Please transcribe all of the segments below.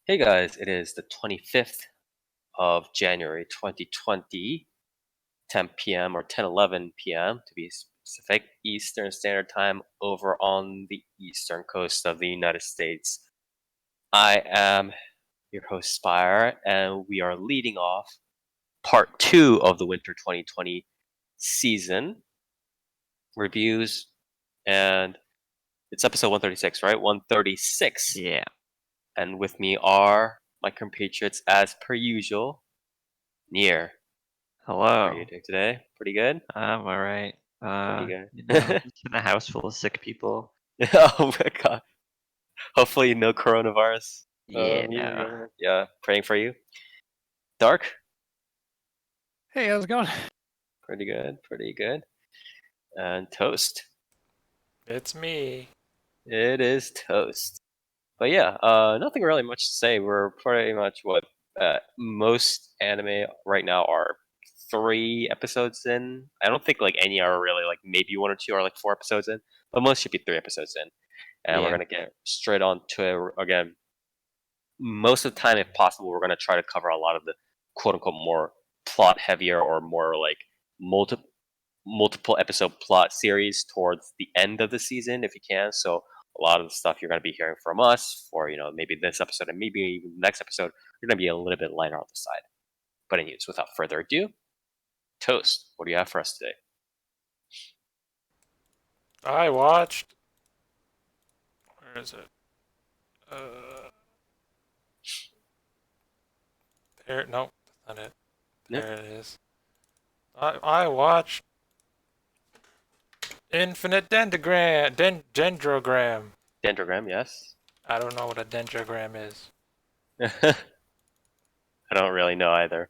Hey guys, it is the 25th of January 2020, 10 p.m. or 10:11 p.m. to be specific, Eastern Standard Time over on the eastern coast of the United States. I am your host, Spire, and we are leading off part 2 of the Winter 2020 season reviews, and it's episode 136, right? 136. Yeah. And with me are my compatriots as per usual. Near. Hello. How are you doing today? Pretty good? I'm alright. Pretty good. Just in a house full of sick people. Oh my god. Hopefully no coronavirus. Yeah, no. Yeah, praying for you. Dark? Hey, how's it going? Pretty good, pretty good. And Toast. It's me. It is Toast. But yeah, nothing really much to say. We're pretty much what most anime right now are 3 episodes in. I don't think like any are really like maybe 1 or 2 are like 4 episodes in, but most should be 3 episodes in. And we're Yeah. gonna get straight on to it again. Most of the time, if possible, we're gonna try to cover a lot of the quote unquote more plot heavier or more like multiple episode plot series towards the end of the season if you can. So a lot of the stuff you're going to be hearing from us for maybe this episode and maybe even the next episode, you're going to be a little bit lighter on the side. But anyways, without further ado, Toast, what do you have for us today? I watched. Where is it? There. Nope, that's not it. Yep. There it is. I watched Infinite Dendrogram. Dendrogram, yes. I don't know what a dendrogram is. I don't really know either.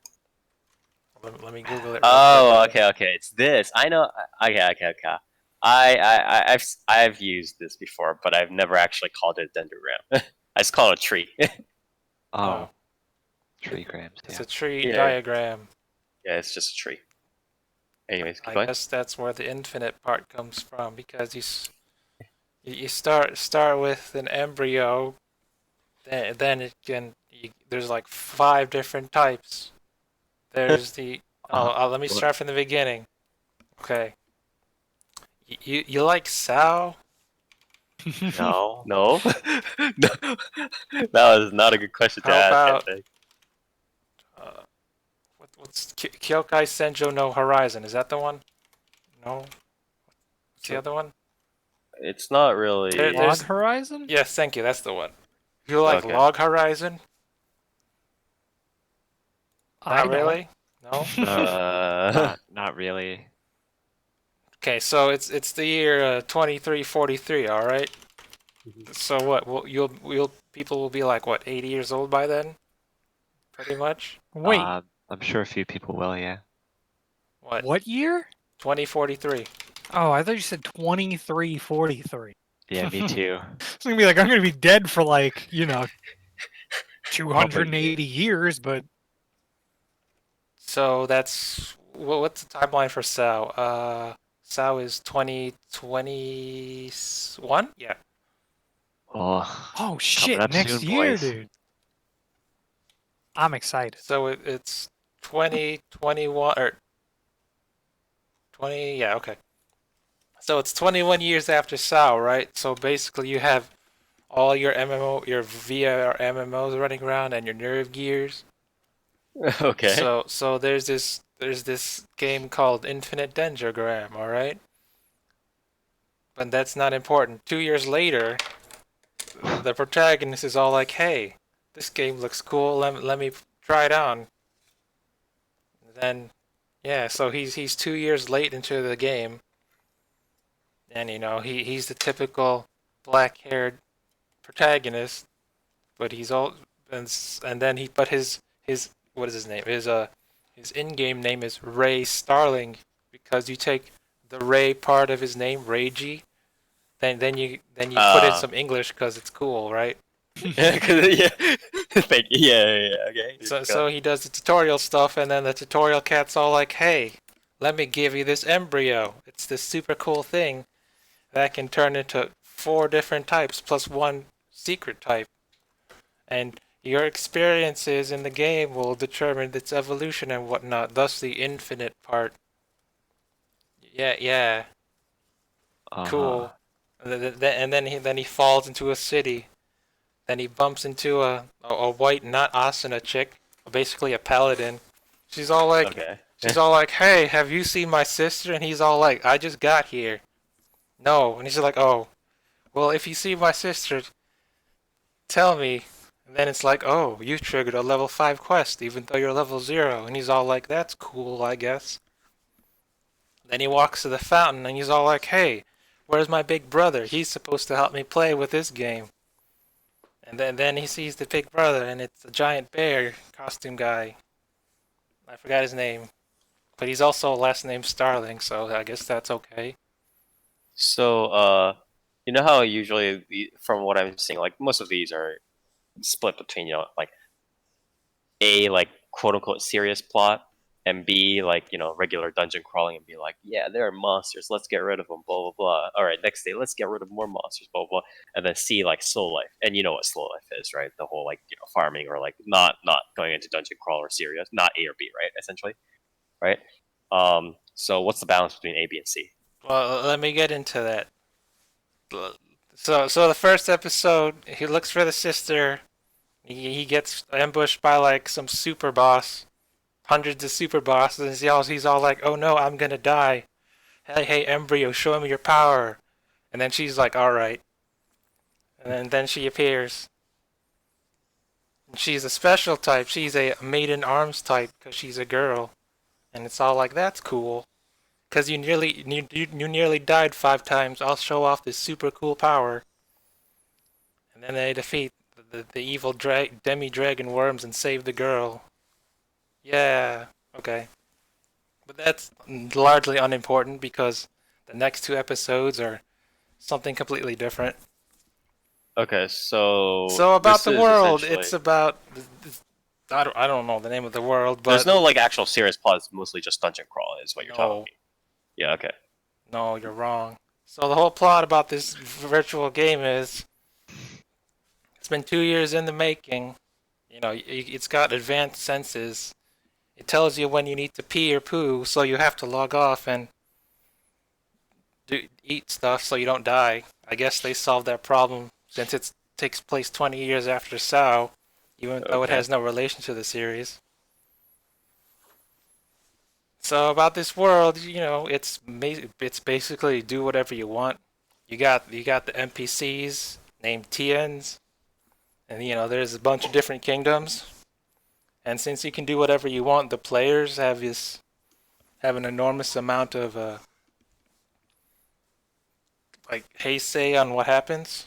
Let me Google it. Oh, okay. It's this. I know. Okay. I've used this before, but I've never actually called it a dendrogram. I just call it a tree. Oh. Tree grams, It's yeah. a tree Yeah. diagram. Yeah, it's just a tree. Anyways, keep I going. guess that's where the infinite part comes from, because you start with an embryo, then it can. There's like 5 different types. There's the let me start from the beginning. Okay. You like Sao? No. No. That was not a good question to How ask. about- I think. What's Kyokai Senjo no Horizon? Is that the one? No. What's the other one? It's not really. There- Log there's- Horizon? Yes, thank you. That's the one. You like Okay. Log Horizon? I Not don't. really. No. Not really. Okay, so it's the year 2343. All right. So what? You'll people will be like what, 80 years old by then? Pretty much. Wait, I'm sure a few people will, yeah. what year? 2043. Oh, I thought you said 2343. Yeah, me too. It's gonna be like I'm gonna be dead for 280 years, but So that's what's the timeline for Sao? Sao is 2021. Yeah. oh shit, up next soon, year, boys. dude. I'm excited. So it's 2021 or 20. Yeah. Okay. So it's 21 years after Sao, right? So basically, you have all your VR MMOs running around and your nerve gears. Okay. So there's this game called Infinite Dendrogram, all right? But that's not important. 2 years later, the protagonist is all like, "Hey, this game looks cool. Let me try it on." And then, yeah, so he's 2 years late into the game, and he's the typical black-haired protagonist, but he's all and then his what is his name? His in-game name is Ray Starling, because you take the Ray part of his name, Reiji, then you put in some English because it's cool, right? Yeah. Thank you. Yeah. Okay. So he does the tutorial stuff, and then the tutorial cat's all like, "Hey, let me give you this embryo. It's this super cool thing that can turn into 4 different types plus 1 secret type, and Your experiences in the game will determine its evolution and whatnot, thus the infinite part. Yeah, cool. And then he falls into a city. Then he bumps into a white, not Asuna chick, basically a paladin. She's all like, Okay. hey, have you seen my sister? And he's all like, I just got here. No. And he's like, oh, well, if you see my sister, tell me. And then it's like, oh, you triggered a level 5 quest, even though you're level 0. And he's all like, that's cool, I guess. Then he walks to the fountain, and he's all like, hey, where's my big brother? He's supposed to help me play with this game. And then he sees the big brother, and it's a giant bear costume guy. I forgot his name. But he's also last name Starling, so I guess that's okay. So, you know how usually, from what I'm seeing, like most of these are split between, you know, like A, like quote unquote serious plot, and B, like, you know, regular dungeon crawling and be like, yeah, there are monsters, let's get rid of them, blah, blah, blah. All right, next day, let's get rid of more monsters, blah, blah. And then C, like slow life. And you know what slow life is, right? The whole, like, you know, farming or like not going into dungeon crawl or serious, not A or B, right? Essentially, right? So what's the balance between A, B, and C? Well, let me get into that. So the first episode, he looks for the sister. He gets ambushed by like some super boss, hundreds of super bosses. And he's all like, "Oh no, I'm gonna die! Hey, embryo, show me your power!" And then she's like, "All right." And then she appears. She's a special type. She's a maiden arms type because she's a girl, and it's all like, "That's cool." Because you nearly died 5 times. I'll show off this super cool power. And then they defeat the evil demi-dragon worms and save the girl. Yeah, okay. But that's largely unimportant because the next 2 episodes are something completely different. Okay, so about this the is world, essentially- it's about... I don't know the name of the world, but... There's no like actual serious plot. It's mostly just dungeon crawl, is what you're No. telling me. Yeah. Okay. No, you're wrong. So the whole plot about this virtual game is it's been 2 years in the making. You know, it's got advanced senses. It tells you when you need to pee or poo, so you have to log off and eat stuff so you don't die. I guess they solved that problem since it takes place 20 years after Sao, even though it Okay. has no relation to the series. So about this world, you know, it's basically do whatever you want. You got the NPCs named Tians, and you know there's a bunch of different kingdoms. And since you can do whatever you want, the players have an enormous amount of like say on what happens.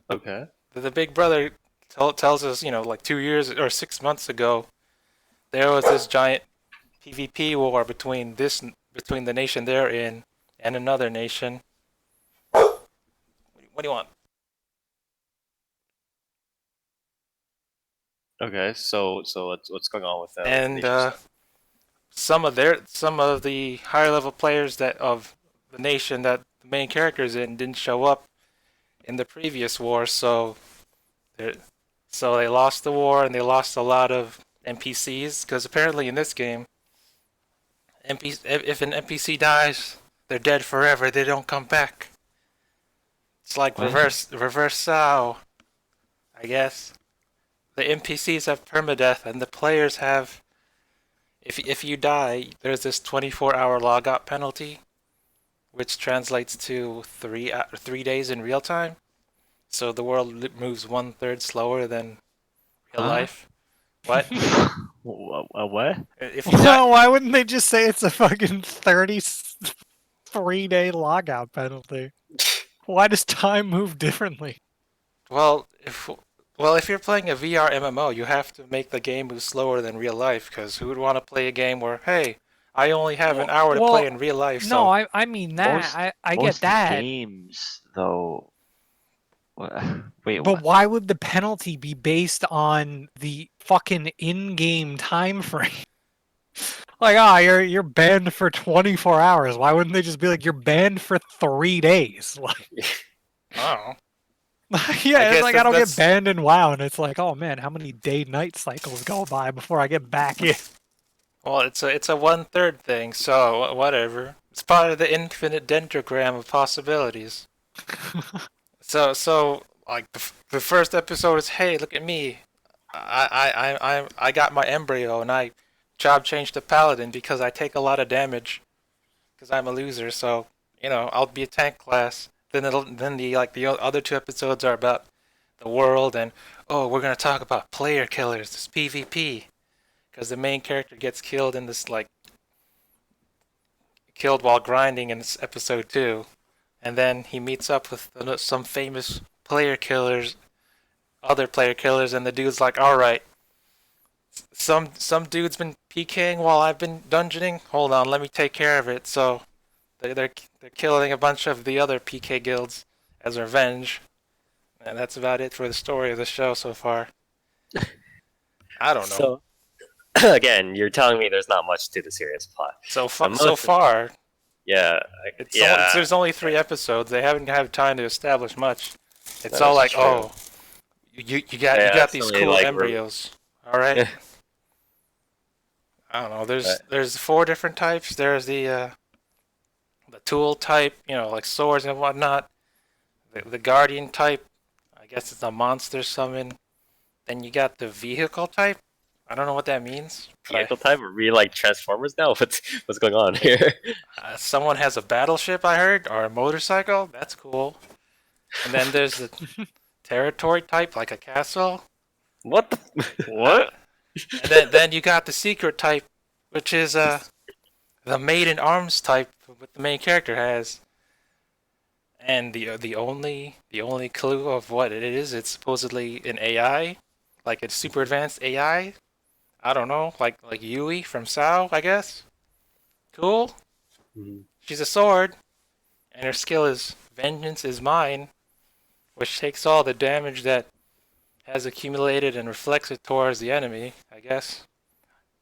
Okay. The big brother tells us, you know, like 2 years or 6 months ago, there was this giant PvP war between the nation they're in and another nation. What do you want? Okay. So what's going on with that? And some of the higher level players of the nation that the main character is in didn't show up in the previous war, so they lost the war and they lost a lot of NPCs because apparently in this game, if an NPC dies, they're dead forever. They don't come back. It's like What? reverse Sao, I guess. The NPCs have permadeath, and the players have. If you die, there's this 24-hour logout penalty, which translates to 3 days in real time. So the world moves 1/3 slower than real Huh? life. What? What? If you die, No, why wouldn't they just say it's a fucking 33-day logout penalty? Why does time move differently? well, if you're playing a VR MMO, you have to make the game move slower than real life. Because who would want to play a game where, hey, I only have an hour to Well, play in real life? No, So I mean that. Most- I get Most that. games, though. What? Wait, But what? why would the penalty be based on the fucking in-game time frame? Like, you're banned for 24 hours. Why wouldn't they just be like, you're banned for 3 days? Like, I don't know. Yeah, it's guess like I don't that's- get banned in WoW, and it's like, oh man, how many day-night cycles go by before I get back in? Well, it's a 1/3 thing, so whatever. It's part of the infinite dendrogram of possibilities. So like the first episode is, hey, look at me, I got my embryo and I job changed to paladin because I take a lot of damage because I'm a loser. So I'll be a tank class. Then the other 2 episodes are about the world and we're gonna talk about player killers, this PvP, because the main character gets killed in this killed while grinding in this episode 2. And then he meets up with some famous player killers, other player killers, and the dude's like, "All right, some dude's been PKing while I've been dungeoning. Hold on, let me take care of it." So they're killing a bunch of the other PK guilds as revenge, and that's about it for the story of the show so far. I don't know. So again, you're telling me there's not much to the serious plot. So most- far, Yeah, there's only 3 episodes. They haven't had time to establish much. It's That all is like, true. oh, you got Yeah, these it's only cool like embryos. All right. I don't know. There's 4 different types. There's the tool type, like swords and whatnot. The guardian type, I guess it's a monster summon. Then you got the vehicle type. I don't know what that means. but vehicle type. Are we like Transformers now? What's going on here? someone has a battleship, I heard, or a motorcycle. That's cool. And then there's the territory type, like a castle. What? What? And then you got the secret type, which is the maiden arms type, what the main character has. And the only clue of what it is, it's supposedly an AI, like a super advanced AI. I don't know, like Yui from Sao, I guess. Cool. Mhm. She's a sword, and her skill is Vengeance is Mine, which takes all the damage that has accumulated and reflects it towards the enemy, I guess.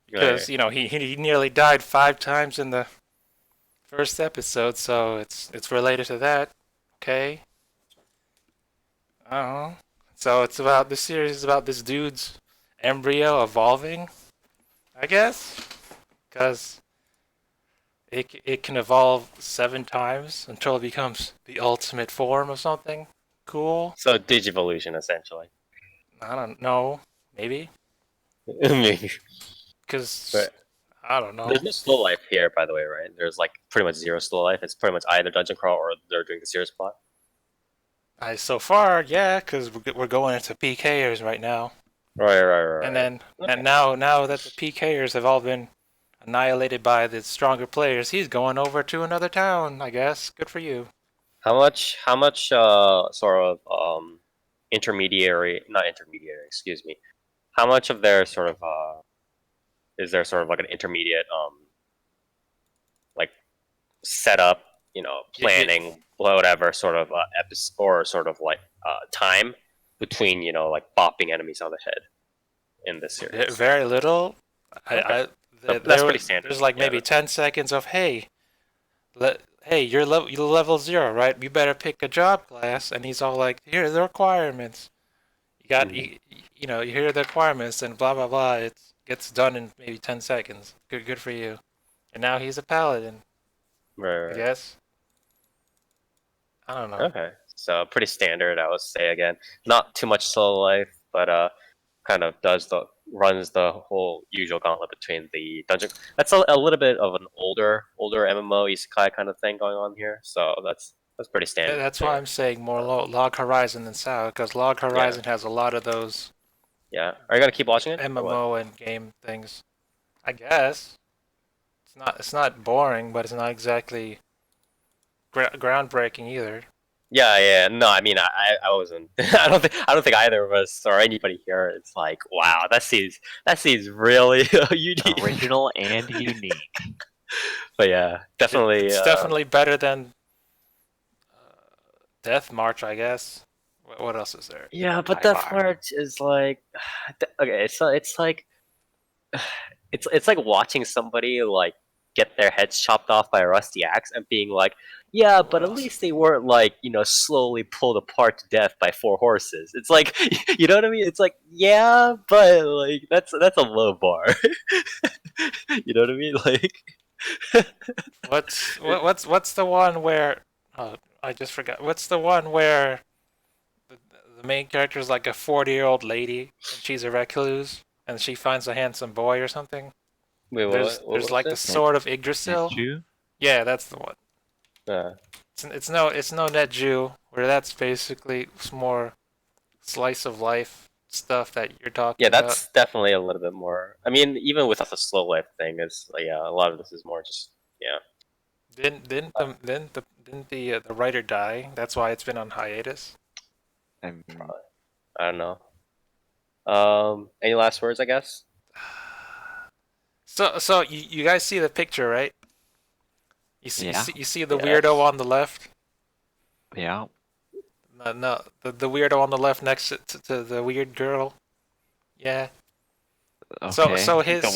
Because he nearly died 5 times in the first episode, so it's related to that. Okay. I don't know. So this series is about this dude's embryo evolving, I guess, because it can evolve 7 times until it becomes the ultimate form of something cool. So Digivolution, essentially. I don't know. Maybe Maybe. because But I don't know. there's no slow life here, by the way, right? There's like pretty much 0 slow life. It's pretty much either dungeon crawl or they're doing the serious plot. So far, yeah, because we're going into PKers right now, Right. and then Okay. and now that the PKers have all been annihilated by the stronger players, he's going over to another town. I guess. Good for you. How much sort of not intermediary, excuse me. How much of their sort of is there sort of like an intermediate like setup, planning, whatever sort of episode or sort of like time between, like bopping enemies on the head in this series? Very little. That's pretty standard. There's like Yeah, maybe 10 seconds of hey, you're level 0, right? You better pick a job class, and he's all like, here are the requirements. You got you hear the requirements and blah blah blah. It gets done in maybe 10 seconds. Good for you. And now he's a paladin, Right. I guess. I don't know. Okay, so pretty standard, I would say. Again, not too much solo life, but kind of runs the whole usual gauntlet between the dungeon. That's a little bit of an older MMO isekai kind of thing going on here. So that's pretty standard. That's why I'm saying more Log Horizon than Sao, because Log Horizon has a lot of those Yeah, are you gonna keep watching it? or what? MMO and game things. I guess it's not boring, but it's not exactly groundbreaking either. Yeah. No, I mean, I wasn't. I don't think either of us or anybody here. It's like, wow, that seems really unique. Original and unique. But yeah, definitely. It's definitely better than Death March, I guess. What else is there? Yeah, but High Death five. March is like, okay, it's like, it's like watching somebody like get their heads chopped off by a rusty axe and being like, yeah, but at Well. least they weren't like, slowly pulled apart to death by 4 horses. It's like, you know what I mean? It's like, yeah, but like that's a low bar. You know what I mean? Like, What's the one where? Oh, I just forgot. What's the one where the main character is like a 40-year-old lady and she's a recluse and she finds a handsome boy or something? wait, There's what like the was sword of Yggdrasil. True. Yeah, that's the one. that? It's no Net Jew, where that's basically more slice of life stuff that you're talking Yeah, about. that's definitely a little bit more. I mean, even without the slow life thing, is yeah, a lot of this is more just Didn't the writer die? That's why it's been on hiatus. I don't know. Any last words? I guess. So you guys see the picture, right? Yeah. You see the Yes. weirdo on the left? Yeah. No, the weirdo on the left next to the weird girl. Yeah. Okay. So his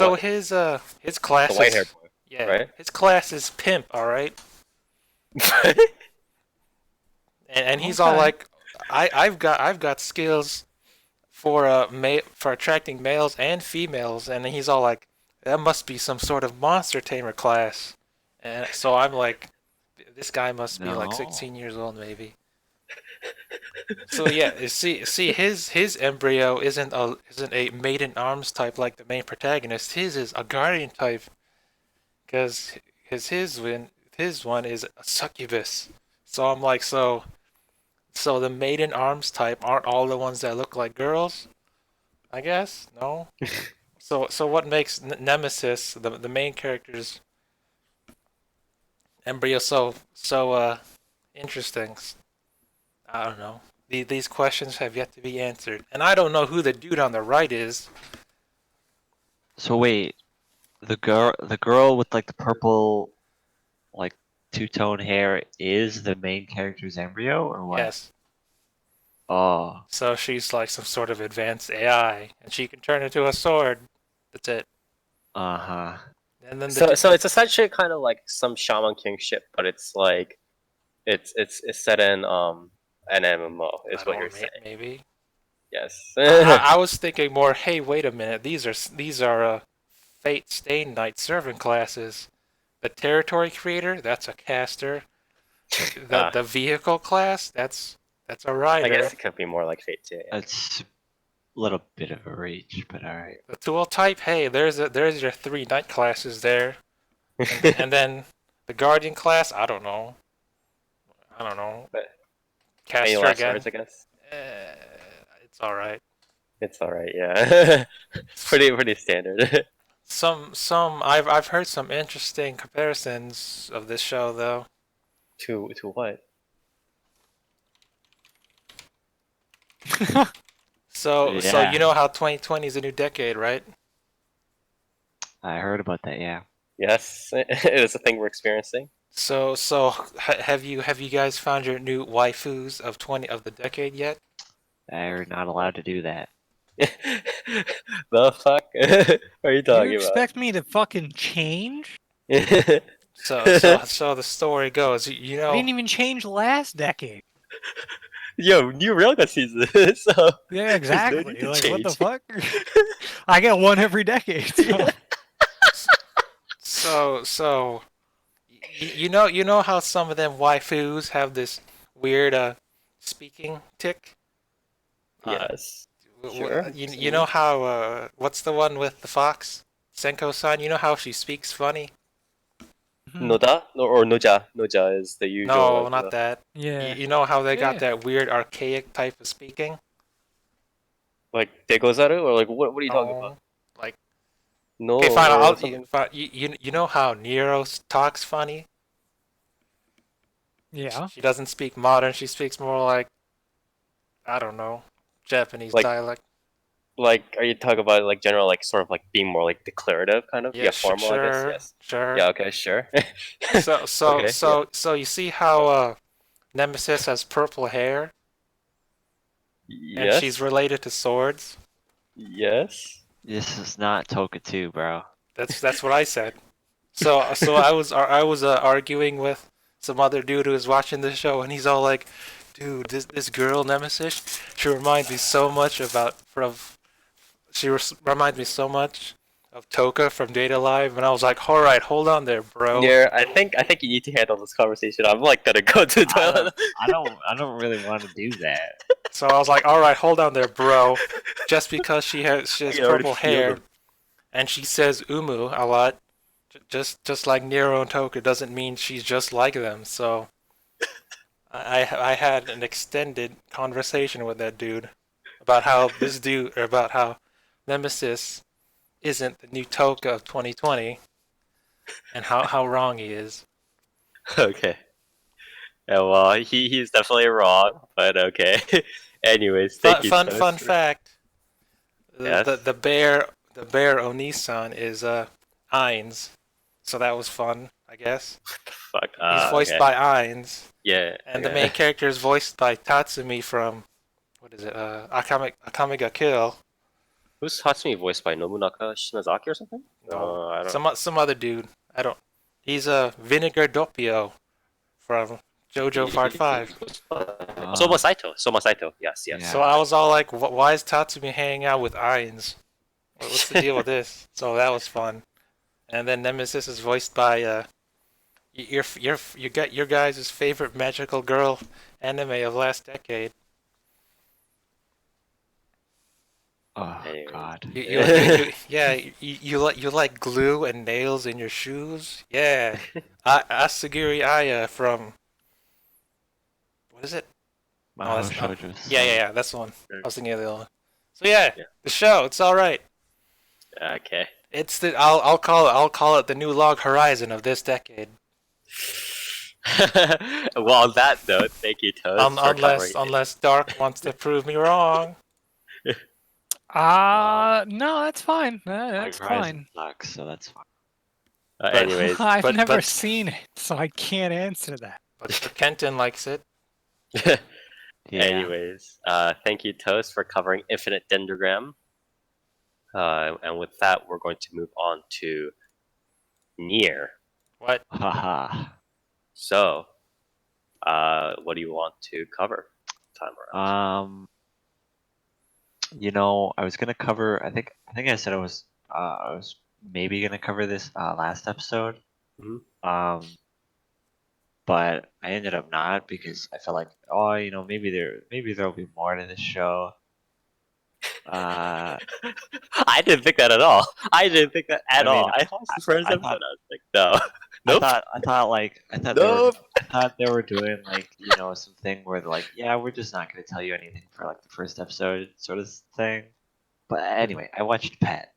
class The white is haired boy. yeah, right? his class is pimp, all right? And he's all Okay. like, I've got skills for for attracting males and females, and he's all like, that must be some sort of monster tamer class. And so I'm like, this guy must be like No. 16 years old maybe. So yeah, you see his embryo isn't a maiden arms type like the main protagonist. His is a guardian type, because his one is a succubus. So I'm like, so the maiden arms type aren't all the ones that look like girls? I guess no. So what makes Nemesis, the main character's embryo, so interesting? I don't know. These questions have yet to be answered, and I don't know who the dude on the right is. So wait, the girl with like the purple, like two-tone hair is the main character's embryo or what? Yes. Oh. So she's like some sort of advanced AI, and she can turn into a sword. That's it. Uh-huh. And then So it's essentially kind of like some Shaman King shit, but it's like it's set in an MMO is I what don't you're know, saying. maybe. Yes. I was thinking more. Hey, wait a minute. These are Fate Stay Night servant classes. The territory creator, that's a caster. The vehicle class, that's a rider. I guess it could be more like Fate too. Yeah. That's a little bit of a reach, but alright. The tool type, hey, there's your 3 night classes there. And then the guardian class, I don't know. But Caster any last again. words, I guess. It's all right. It's all right. Yeah. pretty standard. I've heard some interesting comparisons of this show though. to what? So Yeah. you know how 2020 is a new decade, right? I heard about that, yeah. Yes, it is a thing we're experiencing. So have you guys found your new waifus of the decade yet? They're not allowed to do that. The fuck? What are you You talking expect me to fucking change? about? So the story goes, you I know, didn't even change last decade. Yo, new Railgun season. So Yeah, no exactly. need to Like, what the change. fuck? I get one every decade. so you know how some of them waifus have this weird speaking tick? Yes. W- Sure. You know how what's the one with the fox? Senko-san, you know how she speaks funny? Noda? No, or Noja. Noja is the usual. No, like, not that. Yeah. You know how they got Yeah. that weird archaic type of speaking? Like Degozaru? Or like, what are you talking about? No. Like, No. okay, fine. or something? You know how Nero talks funny? Yeah. She doesn't speak modern. She speaks more like, I don't know, Japanese Like- dialect. Like, are you talking about like general, like sort of like being more like declarative kind of? Yeah, Yeah, formal, I guess. sure, Yes. sure. Yeah. Okay. Sure. Okay, So you see how Nemesis has purple hair and Yes. she's related to swords? Yes. This is not Toka 2, bro. That's what I said. So I was arguing with some other dude who was watching the show, and he's all like, "Dude, this girl Nemesis, she reminds me so much reminds me so much of Toka from Data Live," and I was like, "All right, hold on there, bro." Yeah, I think you need to handle this conversation. I'm like gonna go to the toilet. I don't really want to do that. So I was like, "All right, hold on there, bro." Just because she has I can already purple feel hair, them. and she says "umu" a lot, just like Nero and Toka doesn't mean she's just like them. So I had an extended conversation with that dude about how Nemesis isn't the new Toka of 2020, and how wrong he is. Okay. Yeah, well, he's definitely wrong, but okay. Anyways, thank you. Fun Toast. fact: Yes? the bear Onisan is Ainz, so that was fun, I guess. Fuck. He's voiced Okay. by Ainz, Yeah. and the okay. main character is voiced by Tatsumi from what is it? Akame ga Kill. Who's Hatsumi voiced by Nobunaka Shinozaki or something? No, I don't. some other dude. I don't. He's Vinegar Doppio from JoJo Part 5. Soma Saito. Soma Saito. Yes. Yeah. So I was all like, why is Tatsumi hanging out with Ainz? What's the deal with this? So that was fun. And then Nemesis is voiced by your guys' favorite magical girl anime of last decade. Oh Anyway. God. You like glue and nails in your shoes? Yeah. Asagiri Aya from what is it? My that's not- Shoutouts. Yeah, that's the one. I was thinking of the other one. So yeah, Yeah. the show, it's all right. Okay. It's the I'll call it the new Log Horizon of this decade. Well, on that note, thank you, Toast, for covering. Unless Dark wants to prove me wrong. No, that's fine. That's Like Horizon fine. sucks, so that's fine. Anyways, I've never but- seen it, so I can't answer that. But Kenton likes it. Yeah. anyways, thank you, Toast, for covering Infinite Dendrogram. And with that, we're going to move on to Nier. What? Haha. So, what do you want to cover? Time around. I was gonna cover. I think I said I was maybe gonna cover this last episode. Mhm. But I ended up not because I felt like, maybe there'll be more to this show. I didn't think that at all. I didn't think that at I mean, all. I watched the first I episode. thought- I was like, no. Nope. I thought Nope. they were doing like something where they're like, yeah, we're just not gonna tell you anything for like the first episode sort of thing. But anyway, I watched Pet.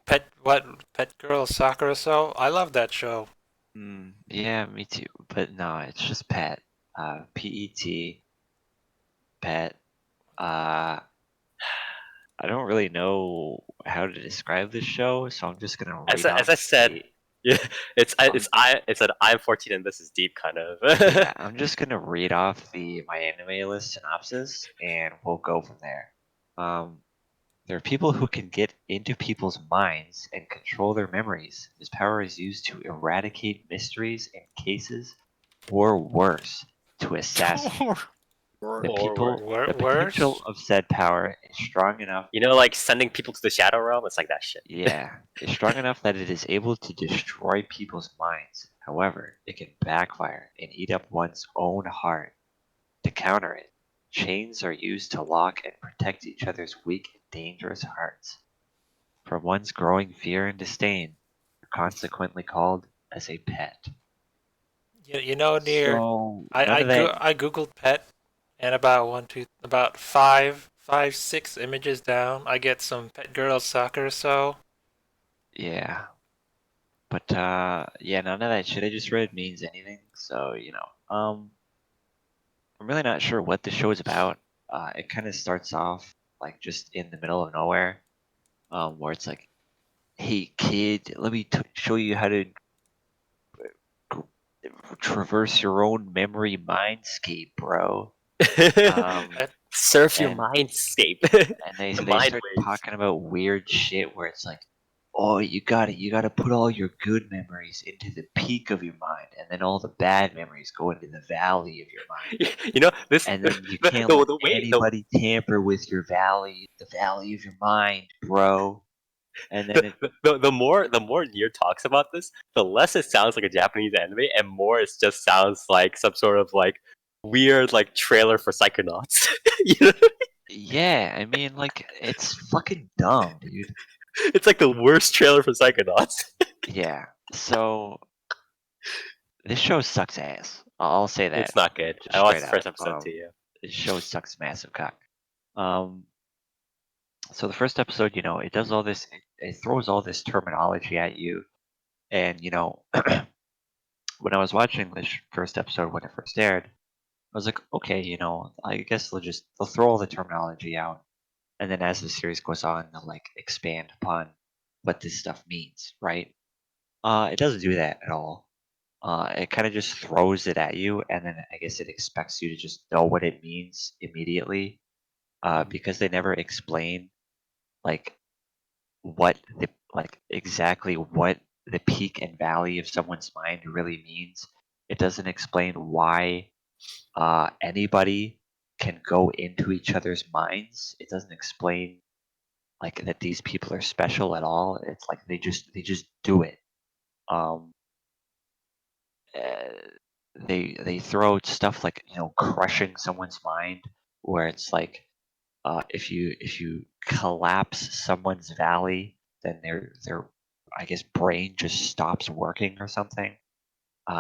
Pet Girl Sakura So? I love that show. Yeah, me too. But no, it's just Pet. PET. Pet. I don't really know how to describe this show, so I'm just gonna read As I said, yeah, it's an I'm 14 and this is deep kind of. yeah, I'm just gonna read off my anime list synopsis, and we'll go from there. There are people who can get into people's minds and control their memories. This power is used to eradicate mysteries and cases, or worse, to assassinate. The potential of said power is strong enough. Like sending people to the shadow realm. It's like that shit. Yeah, it's strong enough that it is able to destroy people's minds. However, it can backfire and eat up one's own heart. To counter it, chains are used to lock and protect each other's weak and dangerous hearts. From one's growing fear and disdain, are consequently called as a pet. Near. So, I googled pet, and about five, 6 images down, I get some Pet Girl Sakura So. yeah. But none of that shit I just read means anything. So I'm really not sure what the show is about. It kind of starts off like just in the middle of nowhere, where it's like, "Hey kid, let me show you how to traverse your own memory mindscape, bro." Surf your and- mindscape. And they The mind start waves. talking about weird shit where it's like, oh, you gotta put all your good memories into the peak of your mind, and then all the bad memories go into the valley of your mind. You know this. And then you The, can't the, let the way anybody tamper with your the valley of your mind, bro. And then it, the more Nier talks about this, the less it sounds like a Japanese anime, and more it just sounds like some sort of like weird like trailer for Psychonauts. You know? yeah, I mean, like, it's fucking dumb, dude. It's like the worst trailer for Psychonauts. Yeah. So this show sucks ass. I'll say that. It's not good. Just I watched straight the first up. episode too. Yeah. This show sucks massive cock. So the first episode, it does all this. It throws all this terminology at you, and when I was watching this first episode when it first aired, I was like, okay, I guess they'll throw all the terminology out, and then as the series goes on, they'll like expand upon what this stuff means, right? It doesn't do that at all. It kind of just throws it at you, and then I guess it expects you to just know what it means immediately, because they never explain like exactly what the peak and valley of someone's mind really means. It doesn't explain why anybody can go into each other's minds. It doesn't explain like that these people are special at all. It's like they just do it. Um, uh, they throw out stuff like crushing someone's mind, where it's like if you collapse someone's valley, then their I guess brain just stops working or something.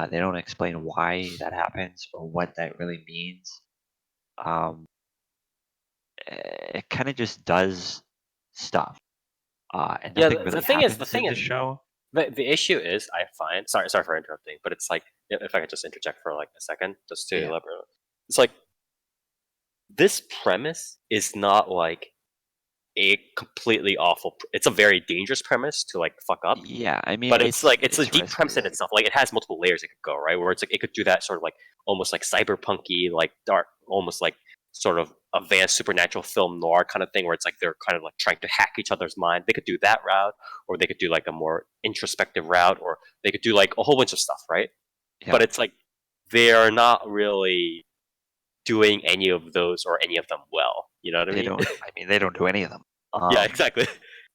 They don't explain why that happens or what that really means. Um, it kind of just does stuff, and Yeah. nothing The really thing is, happens in the show. the issue is I find sorry for interrupting, but it's like if I could just interject for like a second, just to Yeah. elaborate. It's like this premise is not like a completely awful. It's a very dangerous premise to like fuck up. Yeah, I mean, But it's like it's a deep risky. premise in itself. Like it has multiple layers it could go, right? Where it's like it could do that sort of like almost like cyberpunky, like dark, almost like sort of advanced supernatural film noir kind of thing, where it's like they're kind of like trying to hack each other's mind. They could do that route, or they could do like a more introspective route, or they could do like a whole bunch of stuff, right? Yeah. But it's like they are not really doing any of those or any of them well. You know what I They mean? don't. I mean, they don't do any of them. Yeah, exactly.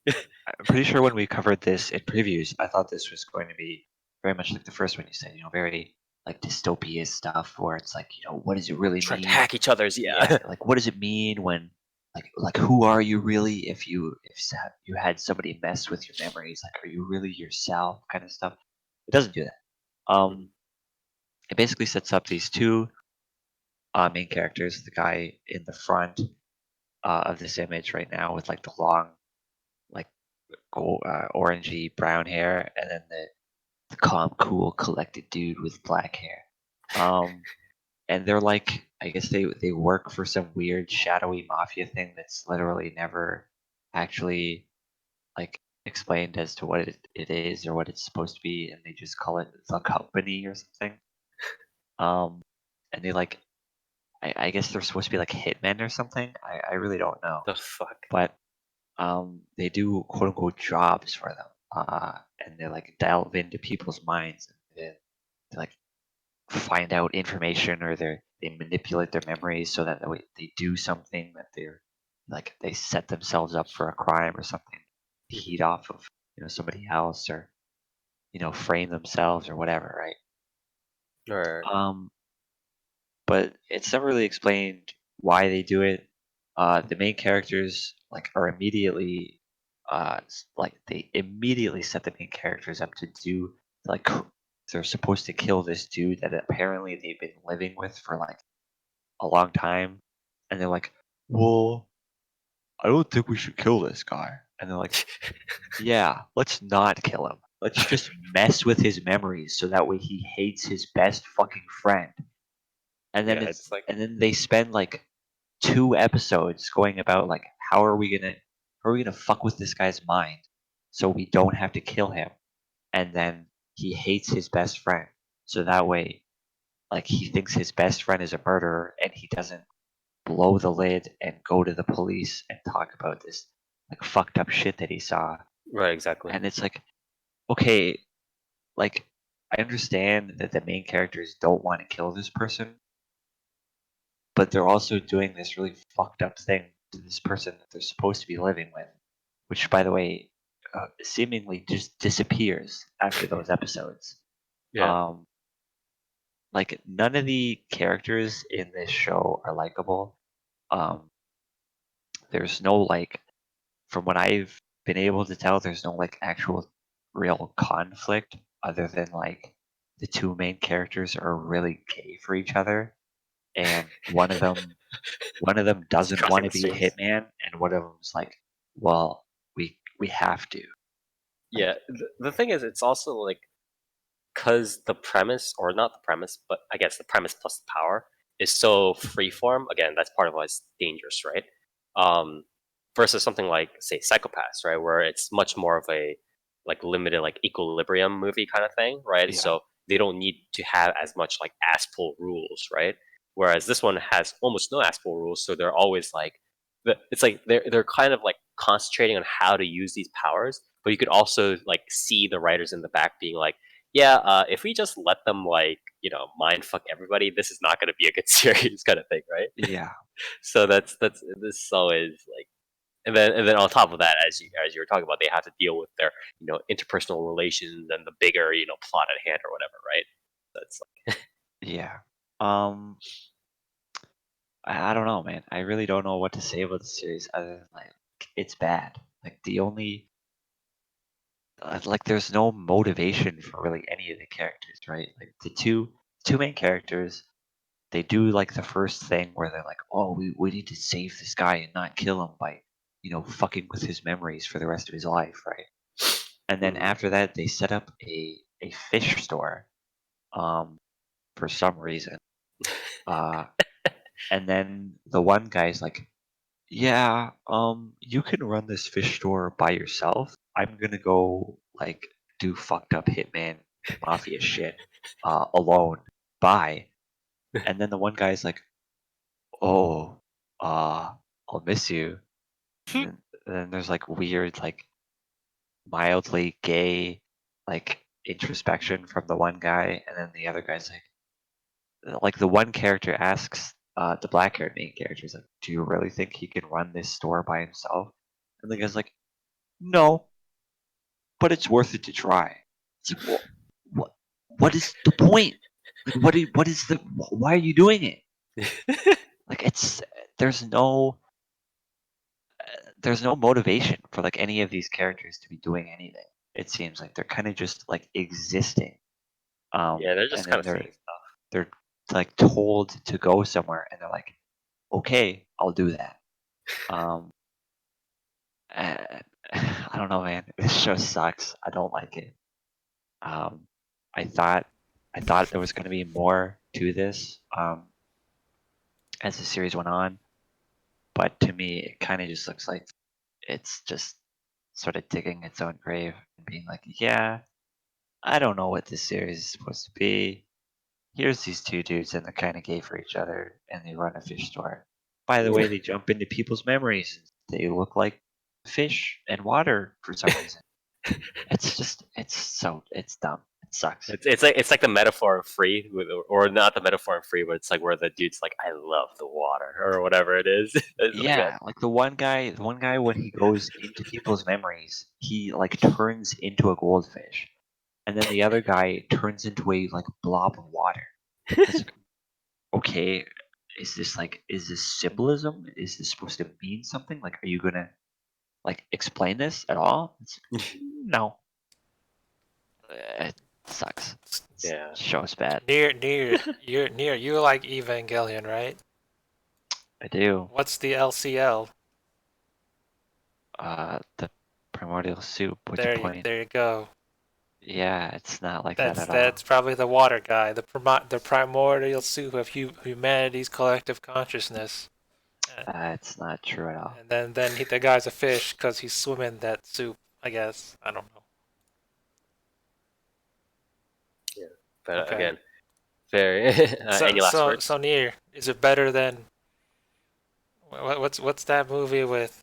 I'm pretty sure when we covered this in previews, I thought this was going to be very much like the first one you said. Very like dystopia stuff, where it's like, what does it really Trying mean? to hack each other's, Yeah, like what does it mean when like who are you really if you had somebody mess with your memories? Like, are you really yourself? Kind of stuff. It doesn't do that. It basically sets up these two main characters. The guy in the front of this image right now with like the long, like orangey brown hair, and then the calm, cool, collected dude with black hair. And they're like, I guess they work for some weird shadowy mafia thing that's literally never actually like explained as to what it is or what it's supposed to be, and they just call it the company or something. And they like, I guess they're supposed to be like hitmen or something. I really don't know, The fuck. but they do quote unquote jobs for them, and they like delve into people's minds, and they like find out information, or they manipulate their memories so that they do something that they're like they set themselves up for a crime or something, heat off of somebody else, or frame themselves or whatever, right? Right. But it's never really explained why they do it. The main characters like are immediately like they immediately set the main characters up to do like they're supposed to kill this dude that apparently they've been living with for like a long time, and they're like, well, I don't think we should kill this guy, and they're like, yeah, let's not kill him, let's just mess with his memories so that way he hates his best fucking friend. And then Yeah, it's like and then they spend like 2 episodes going about like how are we gonna fuck with this guy's mind so we don't have to kill him, and then he hates his best friend so that way like he thinks his best friend is a murderer, and he doesn't blow the lid and go to the police and talk about this like fucked up shit that he saw. Right, exactly. And it's like, okay, like I understand that the main characters don't want to kill this person, but they're also doing this really fucked up thing to this person that they're supposed to be living with, which, by the way, seemingly just disappears after those episodes. Yeah. Like none of the characters in this show are likable. There's no like, from what I've been able to tell, there's no like actual real conflict other than like the two main characters are really gay for each other, and one of them It's doesn't crossing want the to be a streams. hitman, and one of them's like, well, we have to. Yeah. The thing is, it's also like because the premise, or not the premise, but I guess the premise plus the power is so freeform. Again, that's part of why it's dangerous, right? Um, versus something like, say, Psychopaths, right, where it's much more of a like limited, like equilibrium movie kind of thing, right? Yeah. So they don't need to have as much like ass pull rules, right? Whereas this one has almost no ass pull rules, so they're always like, it's like they're kind of like concentrating on how to use these powers, but you could also like see the writers in the back being like, yeah, if we just let them like mind fuck everybody, this is not going to be a good series, kind of thing, right? Yeah. So that's this is always like, and then on top of that, as you were talking about, they have to deal with their interpersonal relations and the bigger plot at hand or whatever, right? That's like, Yeah. I don't know, man. I really don't know what to say about the series other than like it's bad. Like the only like there's no motivation for really any of the characters, right? Like the two main characters, they do like the first thing where they're like, oh, we need to save this guy and not kill him by fucking with his memories for the rest of his life, right? And then mhm. after that, they set up a fish store, for some reason. And then the one guy's like, yeah, you can run this fish store by yourself. I'm gonna go like do fucked up hitman mafia shit alone. Bye. And then the one guy's like, oh, I'll miss you. And then there's like weird, like mildly gay, like introspection from the one guy, and then the other guy's like the one character asks the black haired main character, is like, do you really think he can run this store by himself? And the guy's like, no, but it's worth it to try. It's like, what is the point? Like, what is the, why are you doing it? Like, it's, there's no, there's no motivation for like any of these characters to be doing anything. It seems like they're kind of just like existing. Yeah, they're just And kind then of saying stuff. they're like told to go somewhere, and they're like, okay, I'll do that. And I don't know, man. This show sucks. I don't like it. Um, I thought there was going to be more to this as the series went on, but to me, it kind of just looks like it's just sort of digging its own grave and being like, yeah, I don't know what this series is supposed to be. Here's these two dudes, and they're kind of gay for each other, and they run a fish store. By the way, they jump into people's memories. They look like fish and water for some reason. It's dumb. It sucks. It's like the metaphor of free, or not the metaphor of free, but it's like where the dude's like, I love the water or whatever it is. It's like that. Yeah, like the one guy when he goes into people's memories, he like turns into a goldfish, and then the other guy turns into a like blob of water. It's like, okay, is this symbolism? Is this supposed to mean something? Like, are you gonna like explain this at all? No. It sucks. Yeah. Show's bad. You like Evangelion, right? I do. What's the LCL? The primordial soup. What's There your point? you go. Yeah, it's not like that at all. That's probably the water guy, the primordial soup of humanity's collective consciousness. It's not true at all. And then the guy's a fish because he's swimming that soup. I guess I don't know. But Okay. again, very. Any last words? So Nier, is it better than what's that movie with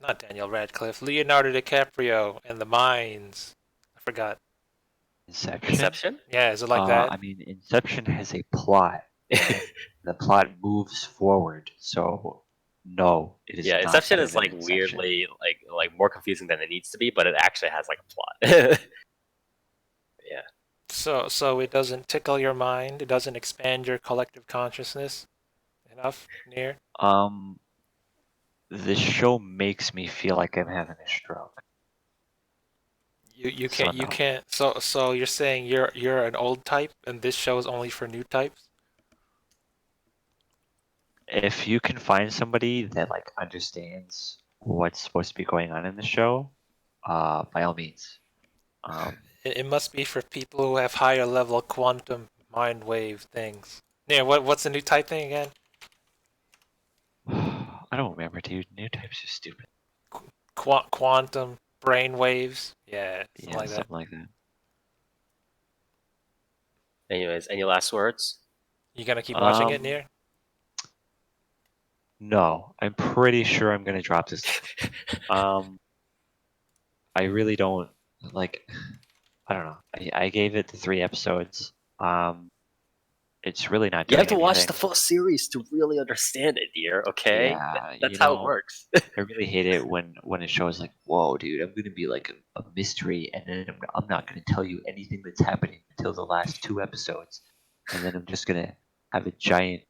not Daniel Radcliffe, Leonardo DiCaprio and the mines. I forgot. Inception. Inception? Yeah, is it like that? I mean, Inception has a plot. And the plot moves forward, so no, it is Yeah, not Inception better is than like Inception. weirdly like more confusing than it needs to be, but it actually has like a plot. Yeah. So it doesn't tickle your mind. It doesn't expand your collective consciousness enough. Near. The show makes me feel like I'm having a stroke. You So can't you no. can't. So you're saying you're an old type, and this show is only for new types. If you can find somebody that like understands what's supposed to be going on in the show, by all means. It must be for people who have higher level quantum mind wave things. Yeah, what's the new type thing again? I don't remember, dude. New types are stupid. Quantum brain waves. Yeah, something Yeah, like that. something like that. Anyways, any last words? You gonna keep watching it, Um, Near? No, I'm pretty sure I'm gonna drop this. I really don't like. I don't know. I gave it the 3 episodes. It's really not You doing have to watch anything. the full series to really understand it, dear. Okay, Yeah, that's how it works. I really hate it when it shows like, whoa, dude, I'm gonna be like a mystery, and then I'm not gonna tell you anything that's happening until the last 2 episodes, and then I'm just gonna have a giant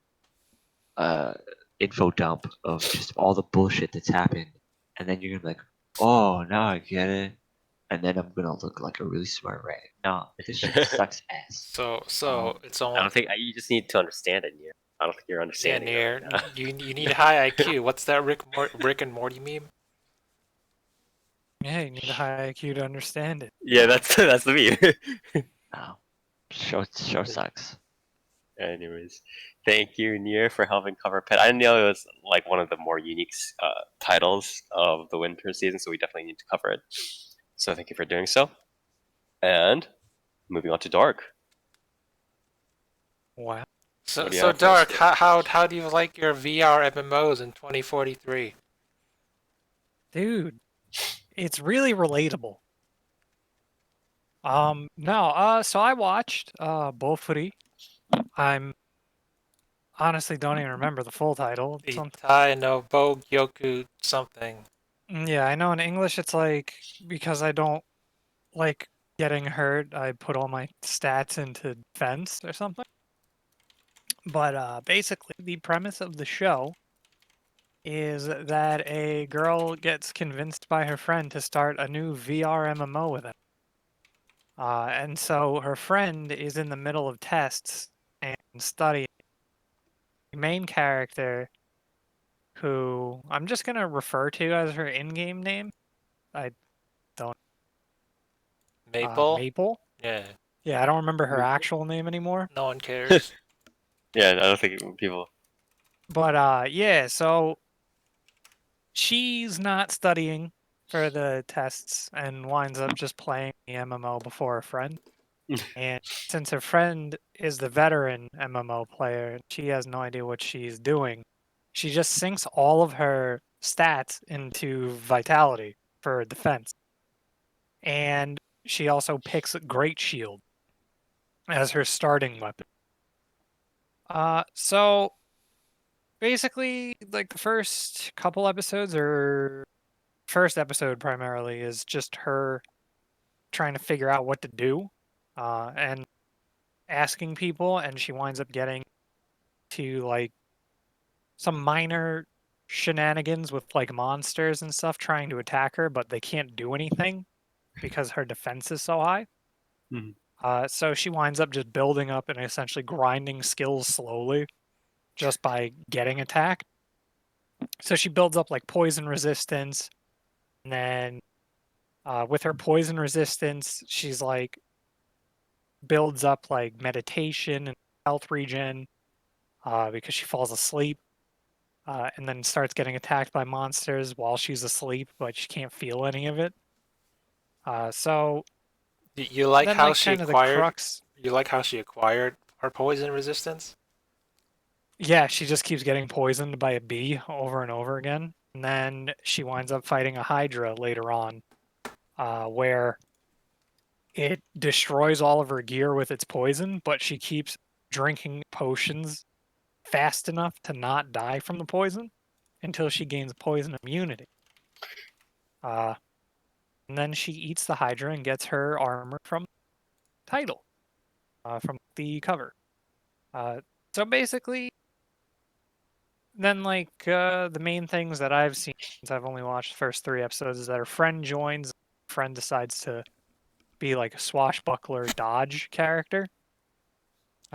info dump of just all the bullshit that's happened, and then you're gonna be like, oh, now I get it, and then I'm gonna look like a really smart rat. No, this shit sucks ass. So it's I only. don't think you just need to understand it. Near. I don't think you're Yeah, understanding it Near. right now. You need a high IQ. What's that Rick and Morty meme? Yeah, you need a high IQ to understand it. Yeah, that's the meme. No, show sucks. Anyways, thank you, Nier, for helping cover Pet. I didn't know it was like one of the more unique titles of the winter season, so we definitely need to cover it. So thank you for doing so. And moving on to Dark. Wow. So What do you so have for us, Dark. Nick? How do you like your VR MMOs in 2043? Dude, it's really relatable. So I watched Bofuri. I'm honestly don't even remember the full title. Itai no Bougyoryoku something. Yeah, I know in English it's like because I don't like getting hurt, I put all my stats into defense or something. But basically the premise of the show is that a girl gets convinced by her friend to start a new VR MMO with him. And so her friend is in the middle of tests and studying. The main character, who I'm just going to refer to as her in-game name, I don't... Maple? Maple? Yeah. Yeah, I don't remember her Maple? actual name anymore. No one cares. Yeah, I don't think people. But yeah, so she's not studying for the tests and winds up just playing the MMO before her friend. And since her friend is the veteran MMO player, she has no idea what she's doing. She just sinks all of her stats into Vitality for defense. And she also picks Great Shield as her starting weapon. So basically, like the first couple episodes, or first episode primarily, is just her trying to figure out what to do and asking people, and she winds up getting to like some minor shenanigans with like monsters and stuff trying to attack her, but they can't do anything because her defense is so high. Mhm. So she winds up just building up and essentially grinding skills slowly just by getting attacked. So she builds up like poison resistance, and then with her poison resistance, she's like builds up like meditation and health regen because she falls asleep. And then starts getting attacked by monsters while she's asleep, but she can't feel any of it. So You like then, how like, she kind of the acquired? crux. You like how she acquired her poison resistance? Yeah, she just keeps getting poisoned by a bee over and over again. And then she winds up fighting a Hydra later on, where it destroys all of her gear with its poison, but she keeps drinking potions fast enough to not die from the poison until she gains poison immunity. And then she eats the Hydra and gets her armor from the title, from the cover. So basically, then the main things that I've seen since I've only watched the first 3 episodes is that her friend joins, friend decides to be like a swashbuckler dodge character,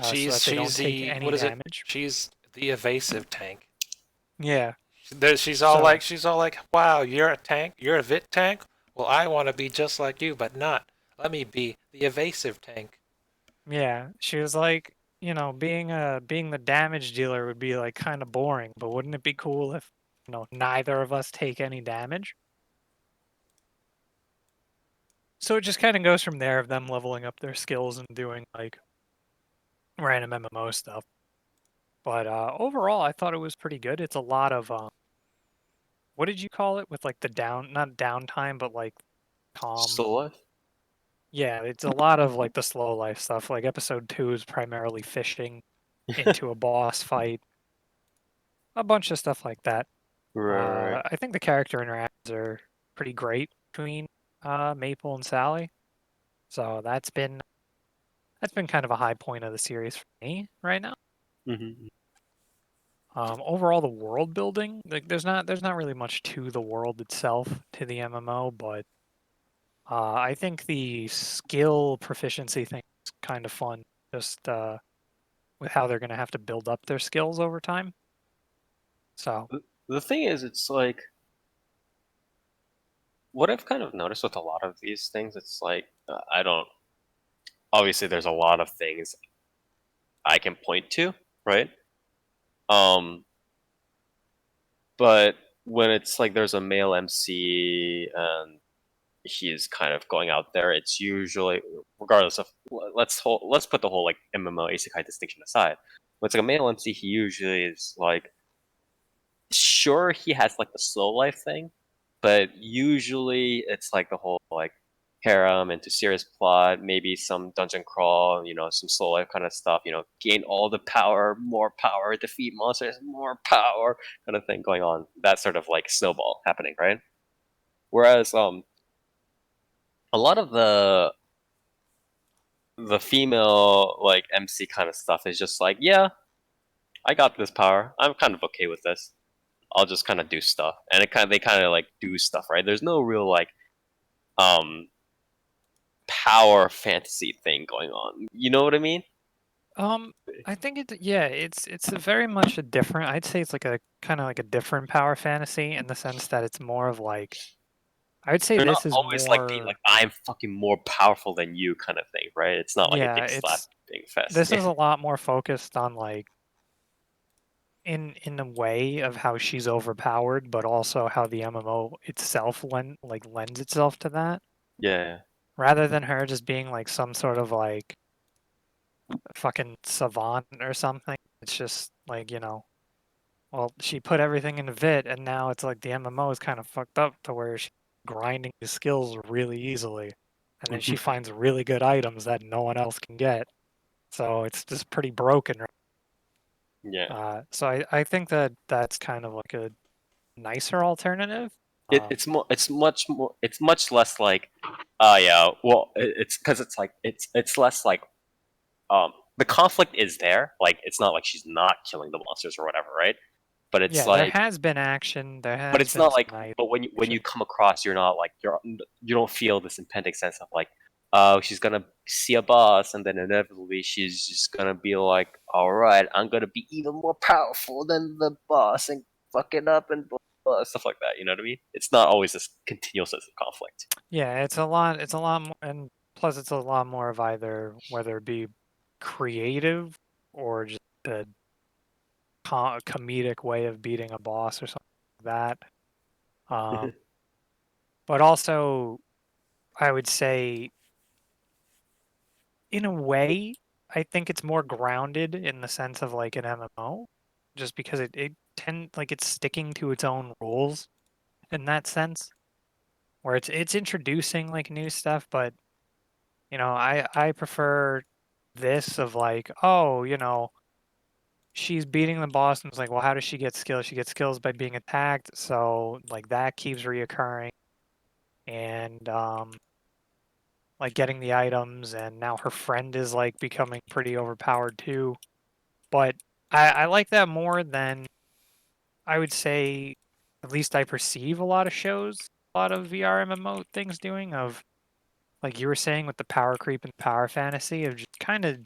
so that they don't take any damage. She's the evasive tank. Yeah. She's all like, wow, you're a tank, you're a Vit tank. Well, I want to be just like you, but not. Let me be the evasive tank. Yeah, she was like, being the damage dealer would be like kind of boring, but wouldn't it be cool if neither of us take any damage? So it just kind of goes from there of them leveling up their skills and doing like random MMO stuff. But overall, I thought it was pretty good. It's a lot of what did you call it with like the not downtime, but like calm. Slow life? Yeah, it's a lot of like the slow life stuff. Like episode 2 is primarily fishing into a boss fight. A bunch of stuff like that. Right. I think the character interactions are pretty great between Maple and Sally. So that's been kind of a high point of the series for me right now. Mm-hmm. Overall, the world building, like there's not really much to the world itself, to the MMO, but I think the skill proficiency thing is kind of fun, just with how they're going to have to build up their skills over time. So The thing is, it's like what I've kind of noticed with a lot of these things. It's like I don't. Obviously, there's a lot of things I can point to, right? But when it's like there's a male MC and he's kind of going out there, it's usually regardless of let's put the whole like MMO isekai distinction aside. When it's like a male MC, he usually is like sure he has like the slow life thing, but usually it's like the whole like harem into serious plot, maybe some dungeon crawl, some slow life kind of stuff, gain all the power, more power, defeat monsters, more power kind of thing going on. That sort of like snowball happening, right? Whereas a lot of the female like MC kind of stuff is just like, yeah, I got this power. I'm kind of okay with this. I'll just kind of do stuff, and they kind of like do stuff, right? There's no real like power fantasy thing going on. You know what I mean? I think it's a very much a different. I'd say it's like a kind of like a different power fantasy in the sense that it's more of like. I would say They're this not is always more. like being like I'm fucking more powerful than you kind of thing, right? It's not like a dick slapping fest. This is a lot more focused on like in a way of how she's overpowered, but also how the MMO itself lends itself to that. Yeah. Rather than her just being like some sort of like fucking savant or something. It's just like, well, she put everything into Vit and now it's like the MMO is kind of fucked up to where she's grinding the skills really easily. And then she finds really good items that no one else can get. So it's just pretty broken. Yeah. So I think that's kind of like a nicer alternative. It's much less like yeah, well it's because it's like it's less like the conflict is there, like it's not like she's not killing the monsters or whatever, right? But it's yeah, like there has been action. There has but it's been not like some but when you come across, you're not like you don't feel this impending sense of like she's gonna see a boss and then inevitably she's just gonna be like, all right, I'm gonna be even more powerful than the boss and fuck it up and blah, blah, stuff like that. You know what I mean? It's not always this continual sense of conflict. Yeah, it's a lot more, and plus it's a lot more of either whether it be creative or just a comedic way of beating a boss or something like that. But also, I would say, in a way, I think it's more grounded in the sense of like an MMO, just because it it's sticking to its own rules in that sense, where it's introducing like new stuff, but I prefer this of like, oh, she's beating the boss and it's like, well, how does she get skills? She gets skills by being attacked, so like that keeps reoccurring, and like getting the items, and now her friend is like becoming pretty overpowered too. But I like that more than I would say, at least I perceive a lot of shows, a lot of VR MMO things doing of, like you were saying with the power creep and power fantasy of just kind of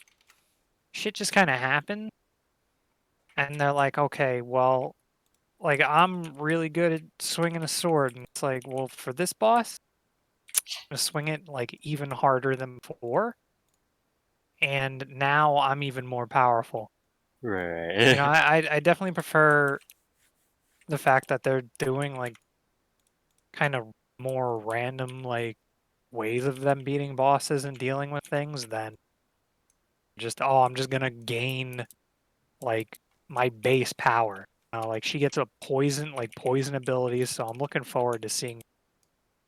shit just kind of happen. And they're like, okay, well, like I'm really good at swinging a sword. And it's like, well, for this boss, I'm going to swing it like even harder than before. And now I'm even more powerful. Right. I definitely prefer the fact that they're doing like kind of more random like ways of them beating bosses and dealing with things than just, oh, I'm just gonna gain like my base power. Like she gets a poison abilities, so I'm looking forward to seeing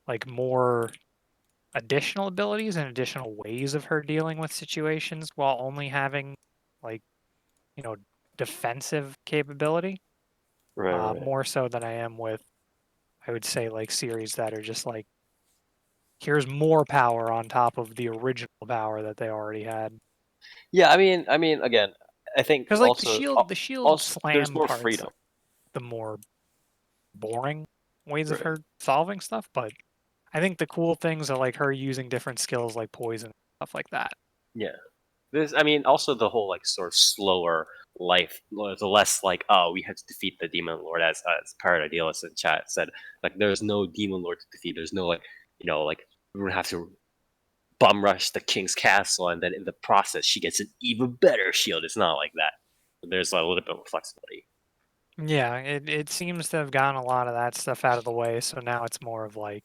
like more additional abilities and additional ways of her dealing with situations while only having like, you know, defensive capability. Right. More so than I am with, I would say, like series that are just like, here's more power on top of the original power that they already had. Yeah, again, I think Because like also, the shield also there's slam more parts, freedom. the more boring ways of Right. her solving stuff, but I think the cool things are like her using different skills like poison, stuff like that. Yeah. Also the whole like sort of slower life, the less like, oh, we had to defeat the demon lord, as Pirate Idealist in chat said. Like, there's no demon lord to defeat. There's no like, like we're gonna have to bum rush the king's castle, and then in the process she gets an even better shield. It's not like that. There's a little bit more flexibility. Yeah, it seems to have gotten a lot of that stuff out of the way, so now it's more of like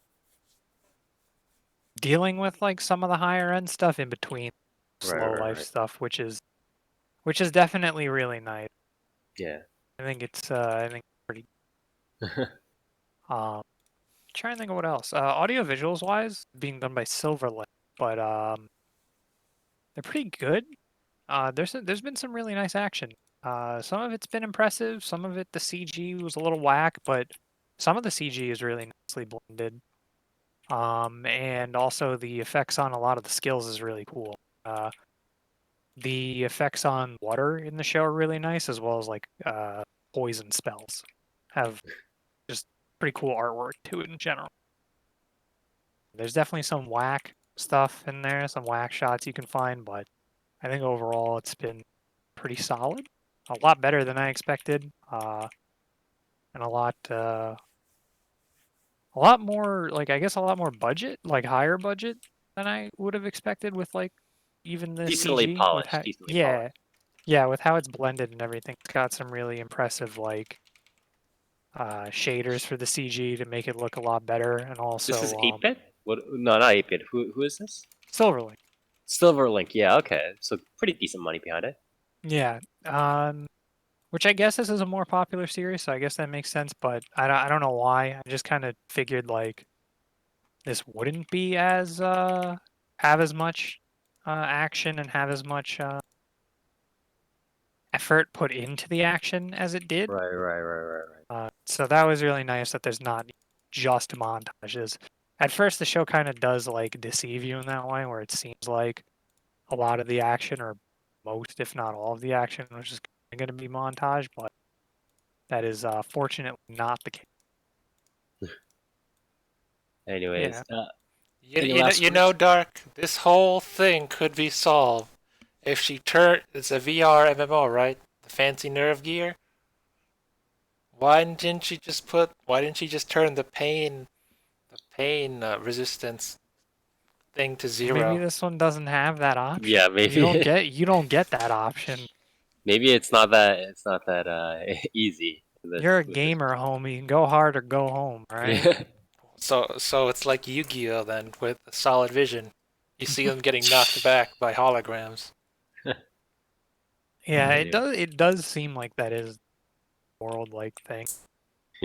dealing with like some of the higher end stuff in between slow life Right. stuff, which is definitely really nice. Yeah. I think pretty trying to think of what else. Audio visuals wise, being done by Silverlink, but they're pretty good. There's been some really nice action. Some of it's been impressive. Some of it the CG was a little whack, but some of the CG is really nicely blended. And also the effects on a lot of the skills is really cool. The effects on water in the show are really nice, as well as like poison spells have just pretty cool artwork to it in general. There's definitely some whack stuff in there, some whack shots you can find, but I think overall it's been pretty solid. A lot better than I expected, and a lot more like I guess a lot more budget, like higher budget than I would have expected with like even the Decently CG with polished. how Decently polished. yeah with how it's blended and everything. It's got some really impressive like shaders for the CG to make it look a lot better, and This is also 8-bit? What? No, not 8-bit. Who is this? Silverlink. Silverlink. Yeah, okay. So pretty decent money behind it. Yeah. Which I guess this is a more popular series, so I guess that makes sense. But I don't know why. I just kind of figured like this wouldn't be as have as much action and have as much effort put into the action as it did. Right. So that was really nice that there's not just montages. At first, the show kind of does like deceive you in that way, where it seems like a lot of the action, or most, if not all of the action, was just going to be montage, but that is fortunately not the case. Anyways, Yeah. any last You know, words? Dark, this whole thing could be solved if she it's a VR MMO, right? The fancy nerve gear. Why didn't she just turn the pain resistance thing to Maybe 0? this one doesn't have that option. Yeah, maybe You don't get that option. maybe it's not that easy. You're a gamer, homie. Go hard or go home, right? So it's like Yu-Gi-Oh then with solid vision. You see them getting knocked back by holograms. Yeah, Anyway. it does seem like that is world like thing.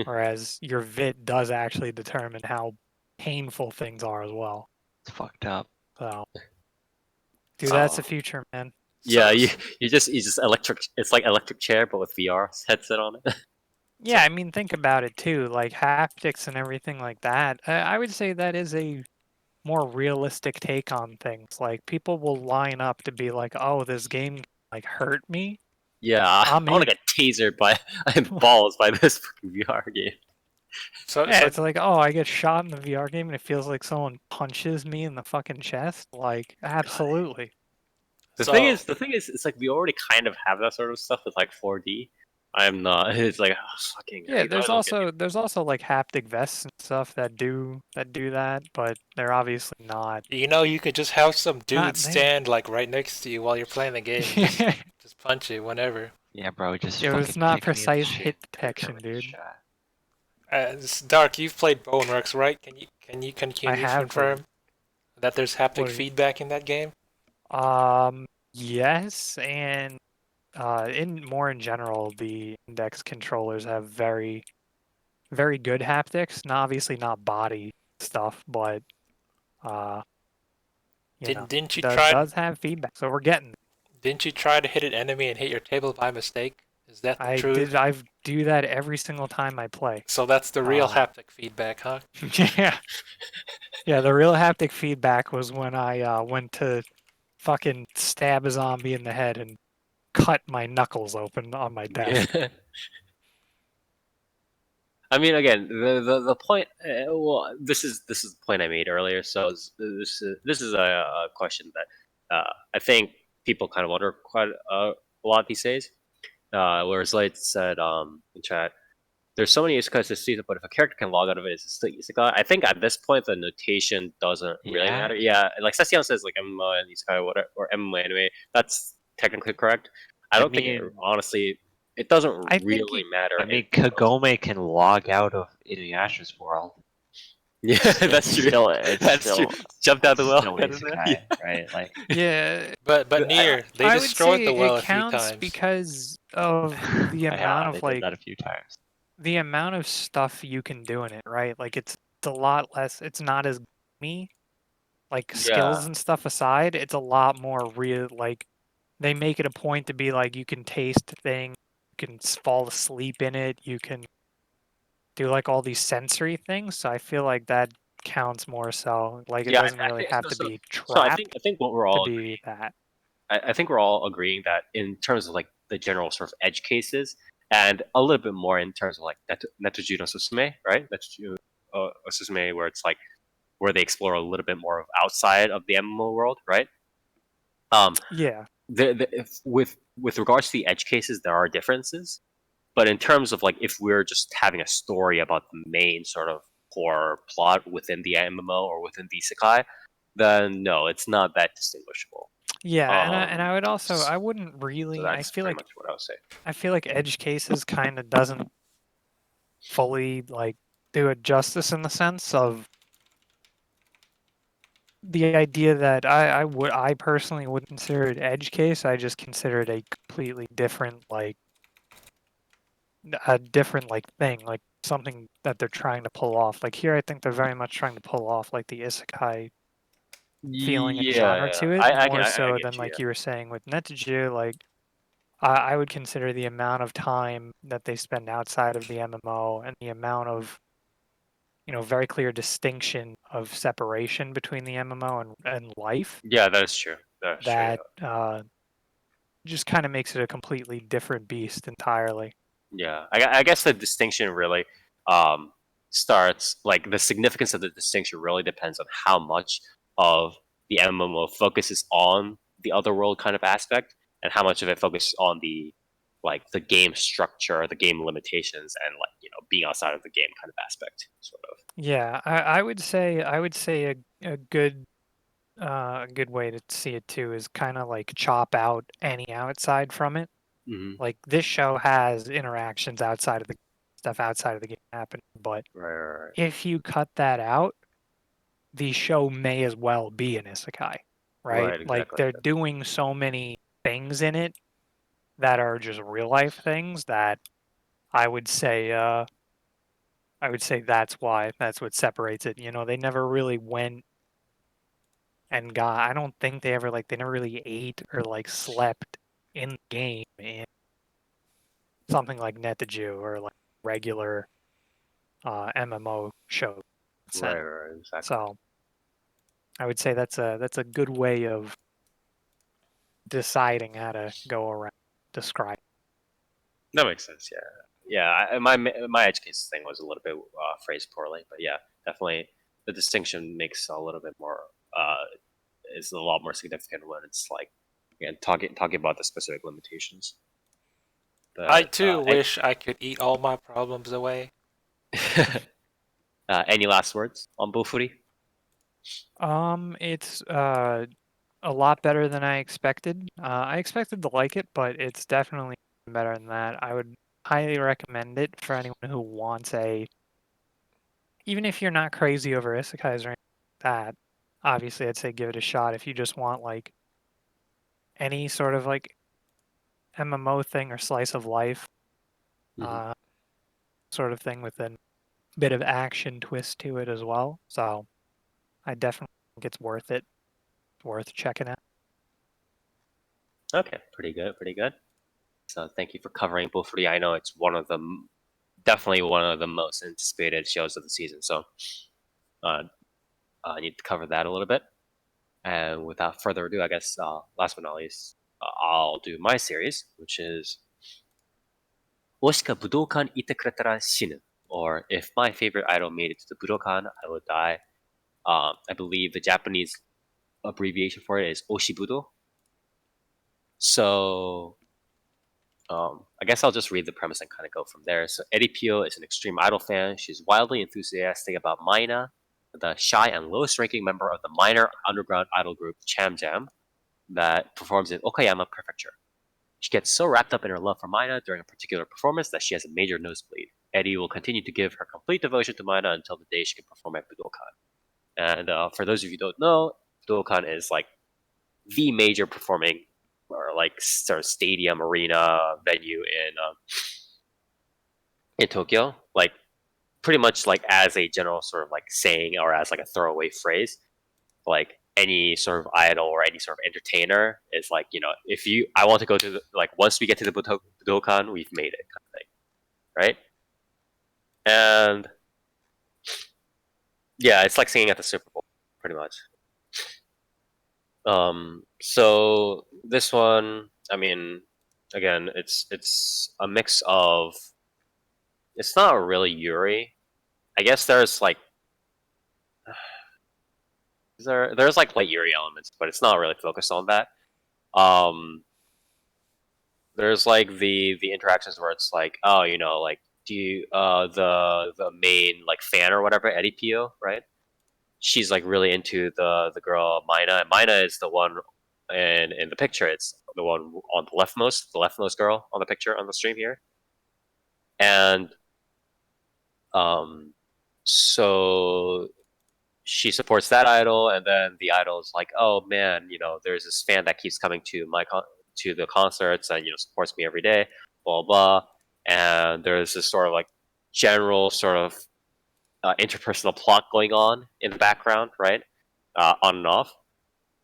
Whereas your VIT does actually determine how painful things are as well. It's fucked up. So, dude, that's the Oh. future, man. Yeah, So- you just electric. It's like electric chair, but with VR headset on it. Yeah, I mean, think about it too. Like haptics and everything like that. I would say that is a more realistic take on things. Like people will line up to be like, "Oh, this game like hurt me." Yeah, I'm I want to in. get tasered by balls by this fucking VR game. So, Yeah, so it's like, oh, I get shot in the VR game and it feels like someone punches me in the fucking chest. Like, absolutely. The So- thing is, it's like we already kind of have that sort of stuff with like 4D. I'm not. It's like fucking. Yeah, I there's don't get also like haptic vests and stuff that do that, but they're obviously not. you could just have some dude Not there. stand like right next to you while you're playing the game. And just punch it whenever. Yeah, bro, just It was fucking not kick me in the precise shin. hit Get a detection, permanent dude. shot. Dark, you've played Boneworks, right? Can you have confirm that there's haptic What do you- feedback in that game? Yes, and in general, the index controllers have very, very good haptics. Not obviously not body stuff, but you know, Didn't you does have feedback. So we're getting. Didn't you try to hit an enemy and hit your table by mistake? Is that the truth? I do that every single time I play. So that's the real Uh, haptic feedback, huh? Yeah. Yeah, the real haptic feedback was when I went to fucking stab a zombie in the head and cut my knuckles open on my desk. Yeah. I mean, again, the point. Well, this is the point I made earlier. So this is a question that I think people kind of wonder quite a lot these days. Whereas Light said in chat, there's so many isekais this season, but if a character can log out of it, is it still isekai? I think at this point the notation doesn't really Yeah. matter. Yeah, like Session says, like MMO and isekai, whatever, or MMO anime. That's technically correct. I don't think it, mean- honestly, it doesn't I think really it- matter. I mean, in- Kagome can log out of Inuyasha's world. Yeah, that's true. That's true. Jumped out the well. Still kind of thing. isekai, right? Like, Yeah, But But near, they I would destroyed say the well it a few counts times. because of the amount they of did like that a few times. the amount of stuff you can do in it, right? Like it's a lot less. It's not as me, like skills Yeah. and stuff aside. It's a lot more real. Like they make it a point to be like you can taste things, you can fall asleep in it, you can do like all these sensory things. So I feel like that counts more so. Like it Yeah, doesn't I really think- have so- to so- be So I trapped think what we're to all be that. I think we're all agreeing that in terms of like the general sort of edge cases, and a little bit more in terms of like Netoju no Susume, right? Netoju Susume, where it's like where they explore a little bit more of outside of the MMO world, right? Yeah. With regards to the edge cases, there are differences, but in terms of like if we're just having a story about the main sort of core plot within the MMO or within the isekai, then no, it's not that distinguishable. Yeah, and I would also s- I wouldn't So really I that's feel pretty like much what I would say. I feel like edge cases kind of doesn't fully like do it justice in the sense of the idea that I personally wouldn't consider it edge case. I just consider it a completely different like thing, like something that they're trying to pull off. Like here I think they're very much trying to pull off like the isekai feeling and genre to it more so get than you, like yeah. you were saying with Netoju. Like I would consider the amount of time that they spend outside of the MMO and the amount of very clear distinction of separation between the MMO and life Yeah, that is true. That's true. that just kind of makes it a completely different beast entirely. Yeah, I guess the distinction really starts like the significance of the distinction really depends on how much of the MMO focuses on the other world kind of aspect, and how much of it focuses on the like the game structure, the game limitations, and like being outside of the game kind of aspect, sort of. Yeah, I would say a good way to see it too is kind of like chop out any outside from it. Mm-hmm. Like this show has interactions outside of the stuff outside of the game happening, but Right. if you cut that out, the show may as well be an isekai, right? Right, Like exactly. they're doing so many things in it that are just real life things that I would say that's why. That's what separates it. You know, they never really went and got. I don't think they ever they never really ate or slept in the game in something like Neteju or regular MMO show Right, sense. right, exactly. So I would say that's a good way of deciding how to go around describe. That makes sense. Yeah, yeah. My edge case thing was a little bit phrased poorly, but yeah, definitely the distinction makes a little bit more. Is a lot more significant when it's again talking about the specific limitations. But, I too wish I could eat all my problems away. any last words on Bofuri? It's a lot better than I expected. I expected to like it, but it's definitely better than that. I would highly recommend it for anyone who wants even if you're not crazy over isekais or anything like that. Obviously, I'd say give it a shot if you just want any sort of MMO thing or slice of life Mhm. sort of thing with a bit of action twist to it as well. So I definitely think it's worth it. It's worth checking out. Okay, pretty good, pretty good. So thank you for covering Bofuri. I know it's definitely one of the most anticipated shows of the season. So I need to cover that a little bit. And without further ado, I guess last but not least, I'll do my series, which is Budoukan Ittekuretara Shinu, or if my favorite idol made it to the Budoukan, I will die. I believe the Japanese abbreviation for it is OshiBudo. So I guess I'll just read the premise and kind of go from there. So Eddie Pio is an extreme idol fan. She's wildly enthusiastic about Mina, the shy and lowest ranking member of the minor underground idol group Cham Jam that performs in Okayama Prefecture. She gets so wrapped up in her love for Mina during a particular performance that she has a major nosebleed. Eddie will continue to give her complete devotion to Mina until the day she can perform at Budoukan. And for those of you who don't know, Budoukan is the major performing or sort of stadium arena venue in Tokyo. Pretty much as a general sort of saying or as a throwaway phrase, any sort of idol or any sort of entertainer is if I want to go to once we get to the Budokan, we've made it kind of thing, right? And yeah, it's like singing at the Super Bowl, pretty much. So this one, I mean, again, it's a mix of. It's not really Yuri. I guess there's there's light Yuri elements, but it's not really focused on that. There's the interactions where it's oh, do you the main fan or whatever, Eddie Pio, right? She's really into the girl Mina, and Mina is the one in the picture. It's the one on the leftmost girl on the picture on the stream here, and so she supports that idol, and then the idol is oh man, there's this fan that keeps coming to to the concerts and supports me every day, blah blah. And there's this sort of general sort of interpersonal plot going on in the background, right, on and off.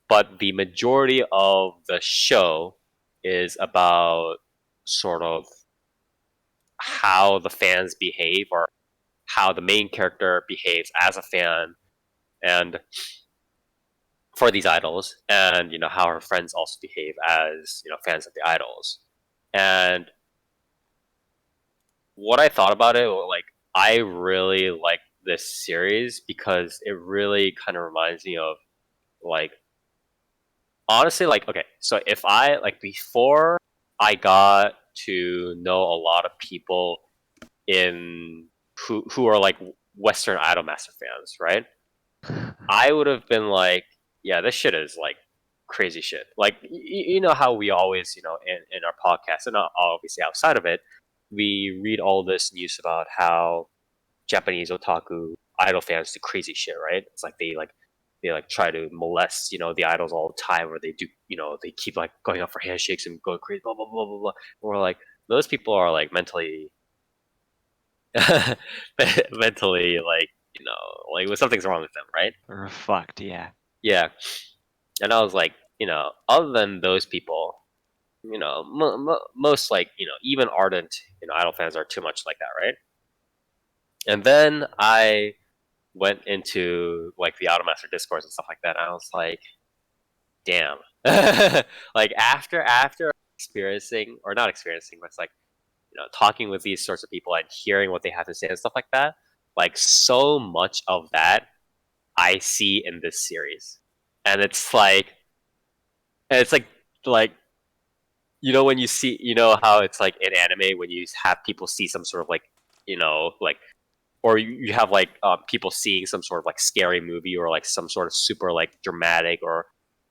But the majority of the show is about sort of how the fans behave or how the main character behaves as a fan and for these idols, and how her friends also behave as fans of the idols. And what I thought about it, I really like this series because it really kind of reminds me of honestly okay, so if I before I got to know a lot of people in who are Western Idol Master fans, right? I would have been yeah, this shit is crazy shit. You know how we always, in our podcast and obviously outside of it, we read all this news about how Japanese otaku idol fans do crazy shit, right? It's they try to molest, the idols all the time, or they do, they keep going up for handshakes and going crazy, blah blah blah blah blah. And we're those people are mentally mentally, like, like something's wrong with them, right? Or fucked, yeah. Yeah. And I was like, other than those people, most, like, even ardent, idol fans are too much like that, right? And then I went into like the Automaster discourse and stuff like that, and I was like, damn. Like after experiencing, or not experiencing, but it's like, talking with these sorts of people and hearing what they have to say and stuff like that, like so much of that I see in this series. And it's like like when you see, how it's like in anime when you have people see some sort of like, like, or you have like people seeing some sort of like scary movie or like some sort of super like dramatic or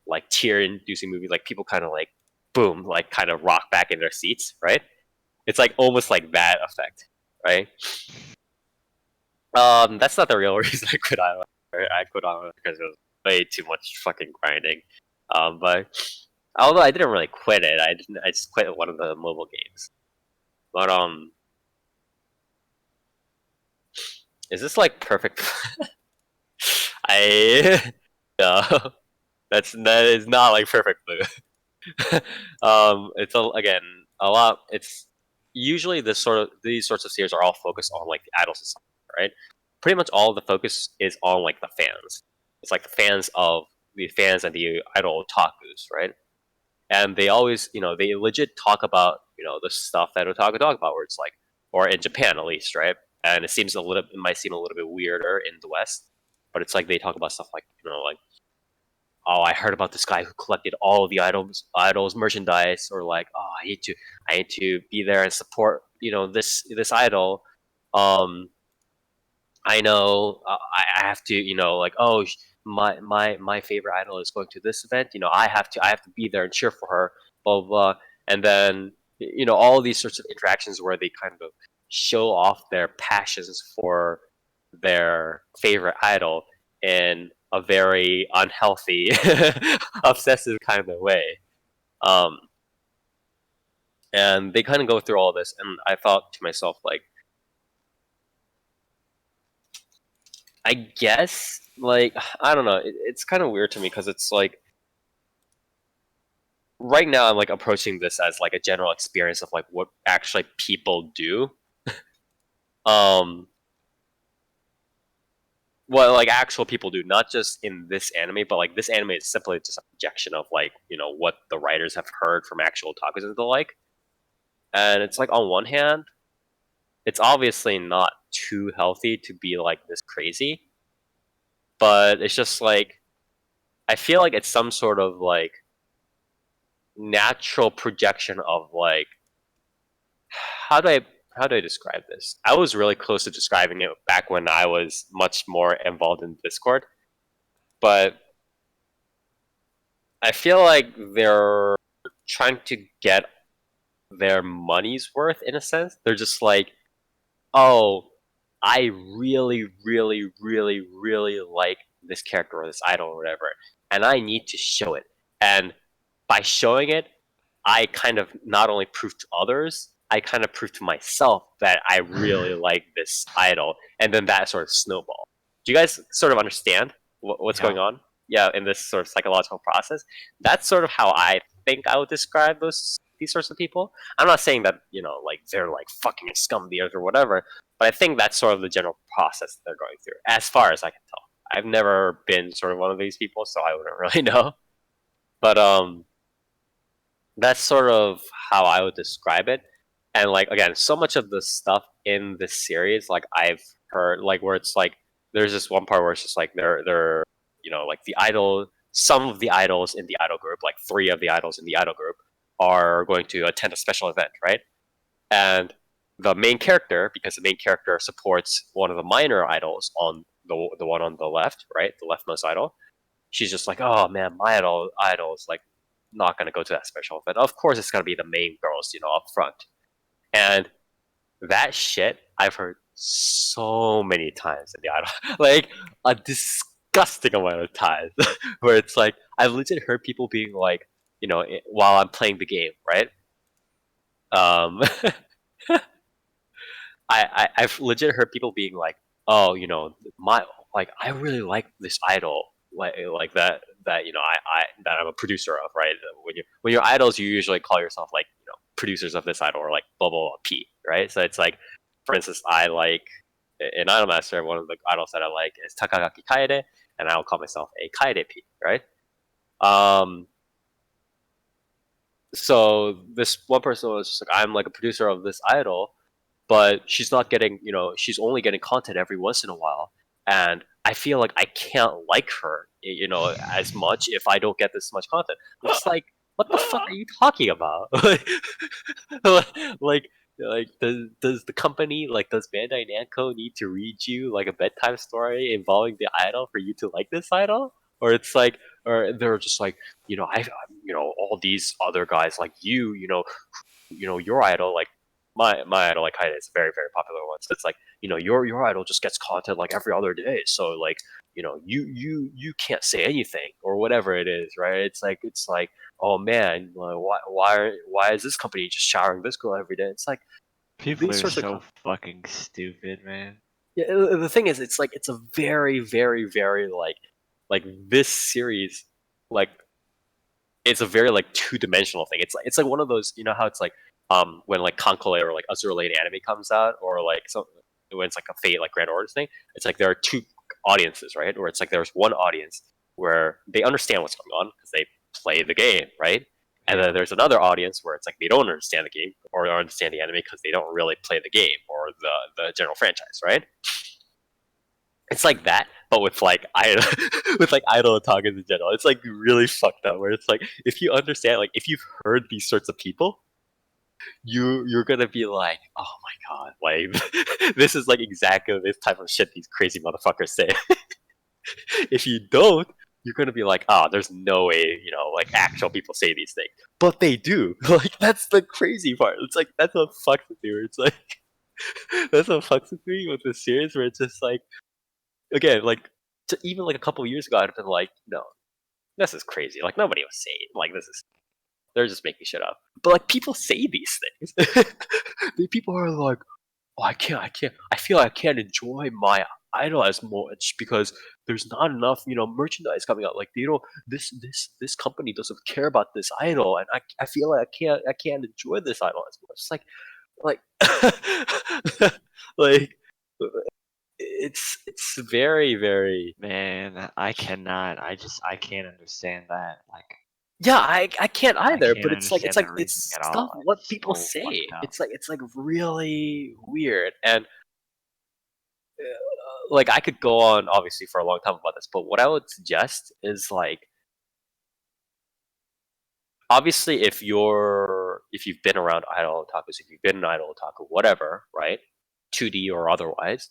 like tear-inducing movie, like people kind of like boom, like kind of rock back in their seats, right? It's like almost like that effect, right? That's not the real reason I quit on. I quit on because it was way too much fucking grinding. But although I didn't really quit it, I just quit one of the mobile games. But is this like perfect? I no, that is not like perfect blue. It's again a lot. It's usually these sorts of series are all focused on like the idol society, right? Pretty much all of the focus is on like the fans. It's like the fans and the idol otakus, right? And they always, they legit talk about, the stuff that otaku talk about, where it's like, or in Japan at least, right? And it might seem a little bit weirder in the West, but it's like they talk about stuff like, like, oh, I heard about this guy who collected all of the idols merchandise, or like, oh, I need to be there and support, this idol. Um, I know I have to, like, oh, my favorite idol is going to this event. I have to be there and cheer for her. Blah blah. Blah. And then all these sorts of interactions where they kind of show off their passions for their favorite idol in a very unhealthy, obsessive kind of way. Um, and they kind of go through all this, and I thought to myself, like, I guess, like, I don't know. It's kind of weird to me because it's like right now I'm like approaching this as like a general experience of like what actually people do. Um, what like actual people do, not just in this anime, but like this anime is simply just a projection of like what the writers have heard from actual otakus and the like. And it's like on one hand, it's obviously not too healthy to be like this crazy, but it's just like I feel like it's some sort of like natural projection of like how do I how do I describe this? I was really close to describing it back when I was much more involved in Discord, but I feel like they're trying to get their money's worth in a sense. They're just like, oh, I really, really, really, really like this character or this idol or whatever, and I need to show it. And by showing it, I kind of not only prove to others, I kind of prove to myself that I really like this idol, and then that sort of snowball. Do you guys sort of understand what's going on? Yeah, in this sort of psychological process. That's sort of how I think I would describe these sorts of people. I'm not saying that like they're like fucking scum of the earth or whatever, but I think that's sort of the general process that they're going through, as far as I can tell. I've never been sort of one of these people, so I wouldn't really know. But that's sort of how I would describe it. And like again, so much of the stuff in this series, like I've heard, like where it's like there's this one part where it's just like they're like the idol, some of the idols in the idol group, like 3 of the idols in the idol group, are going to attend a special event, right? And the main character, because the main character supports one of the minor idols on the one on the left, right, the leftmost idol. She's just like, oh man, my idol is like not gonna go to that special event. Of course, it's gonna be the main girls, up front. And that shit I've heard so many times in the idol, like a disgusting amount of times, where it's like I've legit heard people being like, while I'm playing the game, right? Um, I've legit heard people being like, oh, you know, I really like this idol, like that that I'm a producer of, right? When you're idols, you usually call yourself like, you know, producers of this idol or like blah blah blah P, right? So it's like, for instance, I like in Idol Master, one of the idols that I like is Takagaki Kaede, and I'll call myself a Kaede P, right? So this one person was just like, I'm like a producer of this idol, but she's not getting, you know, she's only getting content every once in a while, and I feel like I can't like her, you know, as much if I don't get this much content. It's like, what the fuck are you talking about? like, does the company, like, does Bandai Namco need to read you like a bedtime story involving the idol for you to like this idol? Or it's like, or they're just like, you know, you know, all these other guys like you know, your idol, like my idol, like Haida, is a very very popular one. So it's like, you know, your idol just gets content like every other day. So like, you know, you can't say anything or whatever it is, right? It's like, oh man, like, why is this company just showering this girl every day? It's like, People these are sorts of so fucking stupid, man. yeah, the thing is, it's like, it's a very very very like this series, like, it's a very like two-dimensional thing. It's like one of those, you know how it's like, when like Kankole or like Azure Lane anime comes out, or like, so when it's like a Fate like Grand Orders thing, it's like there are two audiences, right? Where it's like there's one audience where they understand what's going on because they play the game, right? And then there's another audience where it's like they don't understand the game or understand the anime because they don't really play the game or the general franchise, right? It's like that, but with like idol, with like idol otakus in general. It's like really fucked up. Where it's like, if you understand, like, if you've heard these sorts of people, you're gonna be like, oh my god, like this is like exactly this type of shit these crazy motherfuckers say. If you don't, you're gonna be like, oh, there's no way, you know, like actual people say these things, but they do. Like, that's the crazy part. It's like, that's what fucks with me. Where it's like, that's what fucks with me with this series. Where it's just like, again, like, even like a couple of years ago, I'd have been like, no, this is crazy. Like, nobody was saying, like, this is, they're just making shit up. But like, people say these things. The people are like, oh, I can't. I feel I can't enjoy my idol as much because there's not enough, you know, merchandise coming out. Like, they don't. This company doesn't care about this idol, and I feel like I can't enjoy this idol as much. It's like like it's very very. Man, I cannot. I can't understand that. Like, Yeah, I can't I either, can't but it's like understand the it's reasoning at stuff all. what It's people so say. fucked up. It's like really weird, and like, I could go on obviously for a long time about this, but what I would suggest is, like, obviously if you've been around idol otakus, if you've been an idol otaku, whatever, right, 2D or otherwise,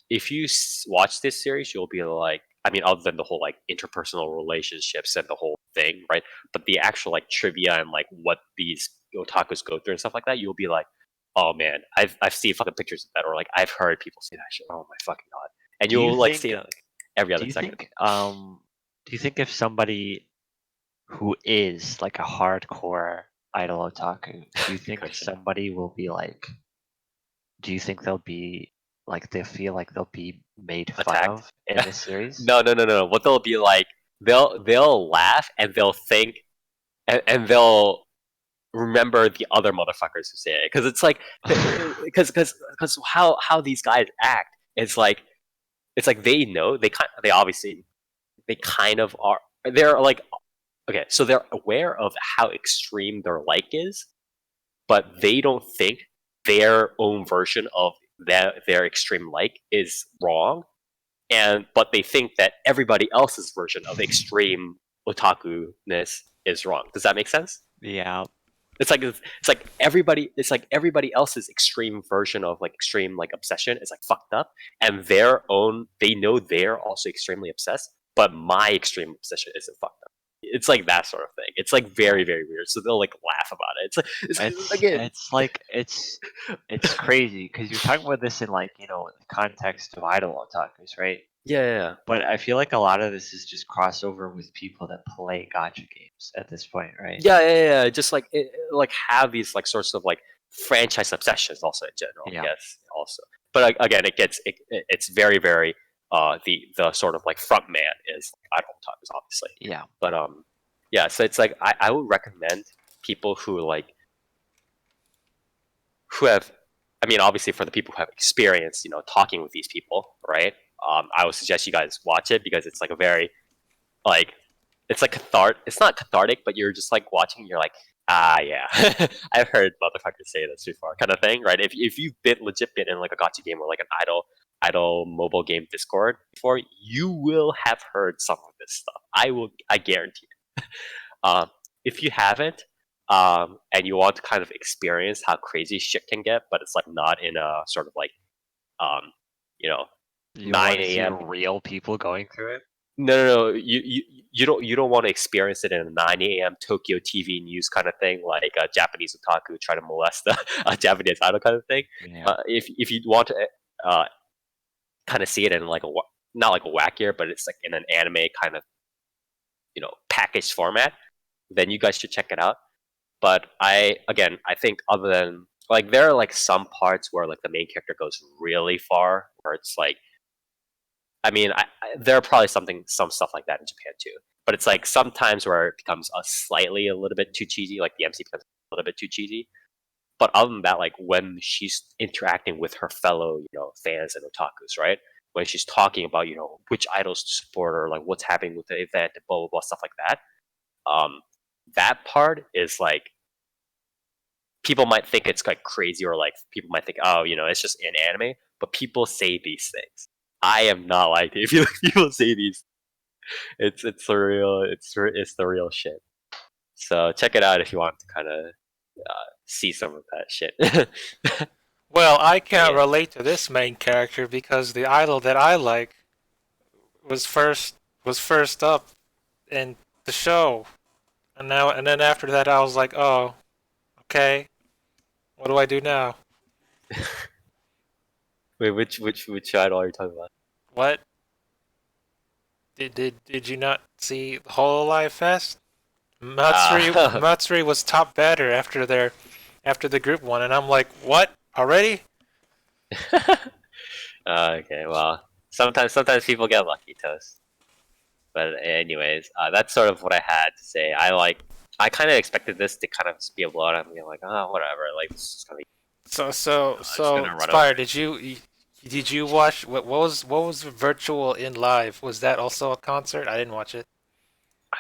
if you watch this series, you'll be like, I mean, other than the whole like interpersonal relationships and the whole thing, right? But the actual like trivia and like what these otakus go through and stuff like that, you'll be like, oh man, I've seen fucking pictures of that, or like I've heard people say that shit. Oh my fucking god! And Do you you'll like think? see it like every Do other you second. think? Do you think if somebody who is like a hardcore idol otaku, do you think Question. somebody will be like? Do you think they'll be like they feel like they'll be made fun Attacked? of in this series? No. What they'll be like, they'll laugh and they'll think, and they'll remember the other motherfuckers who say it, because it's like, because how these guys act, it's like they know, they obviously, they kind of are, they're like, okay, so they're aware of how extreme their like is, but they don't think their own version of their extreme like is wrong, but they think that everybody else's version of extreme otaku-ness is wrong. Does that make sense? Yeah. It's like everybody else's extreme version of like extreme like obsession is like fucked up, and they know they're also extremely obsessed, but my extreme obsession isn't fucked up. It's like that sort of thing. It's like very very weird. So they'll like laugh about it. It's like It's again, it's like it's crazy because you're talking about this in like the context of idol otakus, right? yeah. But I feel like a lot of this is just crossover with people that play gacha games at this point, right? Yeah. Just like like have these like sorts of like franchise obsessions also in general. Yeah. Yes, also. But again, it's very very the sort of like front man is idol otakus, obviously. Yeah. But yeah, so it's like I would recommend people who have, I mean, obviously for the people who have experience, talking with these people, right? I would suggest you guys watch it because it's like a very like it's like cathartic. It's not cathartic, but you're just like watching. And you're like, yeah, I've heard motherfuckers say this before, kind of thing, right? If you've been in like a gacha game or like an idol mobile game Discord before, you will have heard some of this stuff. I guarantee it. If you haven't, and you want to kind of experience how crazy shit can get, but it's like not in a sort of like, you know, You 9 want to see a.m. real people going through it? No. You don't want to experience it in a 9 a.m. Tokyo TV news kind of thing, like a Japanese otaku try to molest a Japanese idol kind of thing. Yeah. If you want to kind of see it in like not like a wackier, but it's like in an anime kind of packaged format, then you guys should check it out. But I think other than like there are like some parts where like the main character goes really far, where it's like, I mean, there are probably some stuff like that in Japan too. But it's like sometimes where it becomes a little bit too cheesy, like the MC becomes a little bit too cheesy. But other than that, like when she's interacting with her fellow, fans and otakus, right? When she's talking about, which idols to support or like what's happening with the event and blah blah blah stuff like that. That part is like, people might think it's like crazy, or like people might think, oh, it's just in anime. But people say these things. I am not like it. If people say these, it's the real shit. So check it out if you want to kind of see some of that shit. Well, I can't Yeah. relate to this main character because the idol that I like was first up in the show, and then after that I was like, oh, okay, what do I do now? Wait, which idol are you talking about? What? Did you not see the Hololive Fest? Matsuri was top batter after the group one, and I'm like, what? Already? Okay, well, sometimes people get lucky, Toast. But anyways, that's sort of what I had to say. I kind of expected this to kind of just be a blowout. I'm like, oh, whatever. Like, this is gonna be. So gonna run Spire, did you watch what was virtual in live? Was that also a concert? I didn't watch it.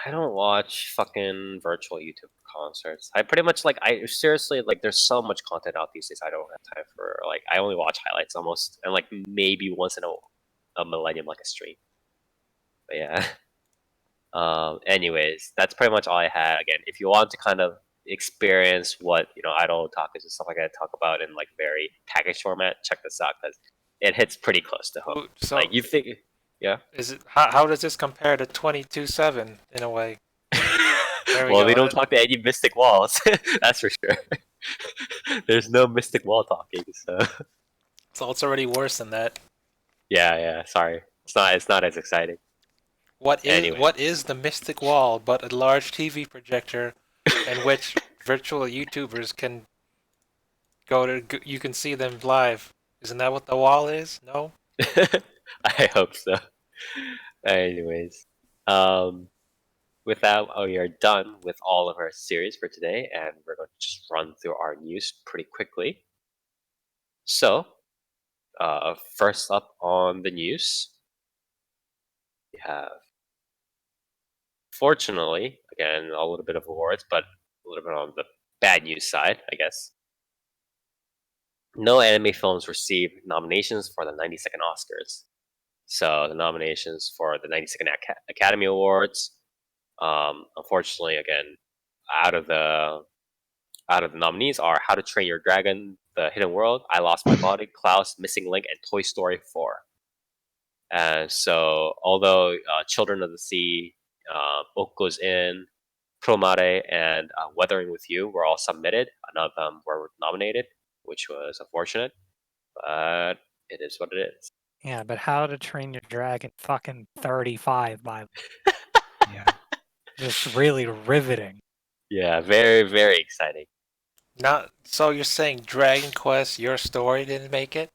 I don't watch fucking virtual YouTube concerts. I pretty much I seriously there's so much content out these days. I don't have time for I only watch highlights almost, and like maybe once in a millennium like a stream. But yeah. Anyways, that's pretty much all I had. Again, if you want to kind of experience what idol otakus and stuff like that talk about in like very packaged format, check this out because it hits pretty close to home. So Like you think, yeah. is it how does this compare to 22/7 in a way? There we Well, go. they don't talk to any mystic walls. That's for sure. There's no mystic wall talking, so So it's already worse than that. yeah. Sorry, it's not as exciting. Anyway. What is the mystic wall but a large TV projector in which virtual YouTubers can you can see them live? Isn't that what the wall is? No? I hope so. Anyways, with that, we are done with all of our series for today, and we're going to just run through our news pretty quickly. So, first up on the news, we have, fortunately, again, a little bit of awards, but a little bit on the bad news side, I guess. No anime films received nominations for the 92nd Oscars. So the nominations for the 92nd Academy Awards, unfortunately, again, out of the nominees are How to Train Your Dragon, The Hidden World, I Lost My Body, Klaus, Missing Link, and Toy Story 4. And so, although Children of the Sea, Okko's Inn, Promare, and Weathering with You were all submitted, none of them were nominated, which was unfortunate, but it is what it is. Yeah, but How to Train Your Dragon fucking 35 by Yeah. just really riveting. Yeah, very, very exciting. Not so you're saying Dragon Quest, your story didn't make it?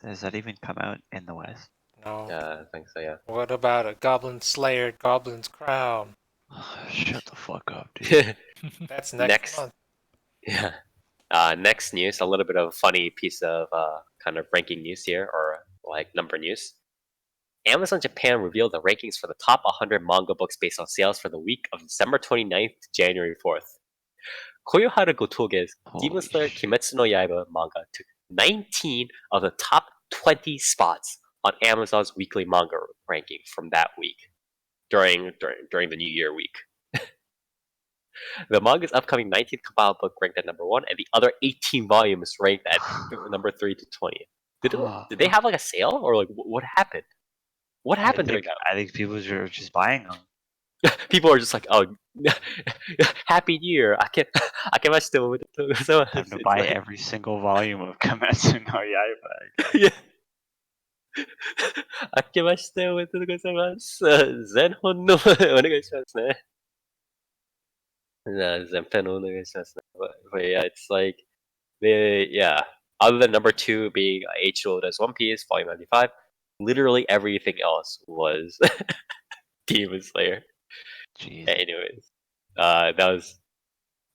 Does that even come out in the West? No. Yeah, I think so. Yeah. What about a Goblin Slayer, Goblin's Crown? Shut the fuck up, dude. That's Next. month. Yeah. Next news, a little bit of a funny piece of kind of ranking news here, or like number news. Amazon Japan revealed the rankings for the top 100 manga books based on sales for the week of December 29th to January 4th. Koyoharu Gotoge's Demon Holy Slayer shit. Kimetsu no Yaiba manga took 19 of the top 20 spots on Amazon's weekly manga ranking from that week during the New Year week. The manga's upcoming 19th compiled book ranked at number 1, and the other 18 volumes ranked at number 3 to 20. Did they have like a sale, or like what happened? What happened during that? I think people are just buying them. People are just like, oh, Happy New Year! I can with so Time to buy every single volume of Kimetsu no Yaiba. Yeah. 明けましておめでとうございます。全本のお願いしますね。全編お願いしますね。But yeah, it's like yeah. Other than number 2 being H. Oda's One Piece, Volume 95, literally everything else was Demon Slayer. Jeez. Anyways,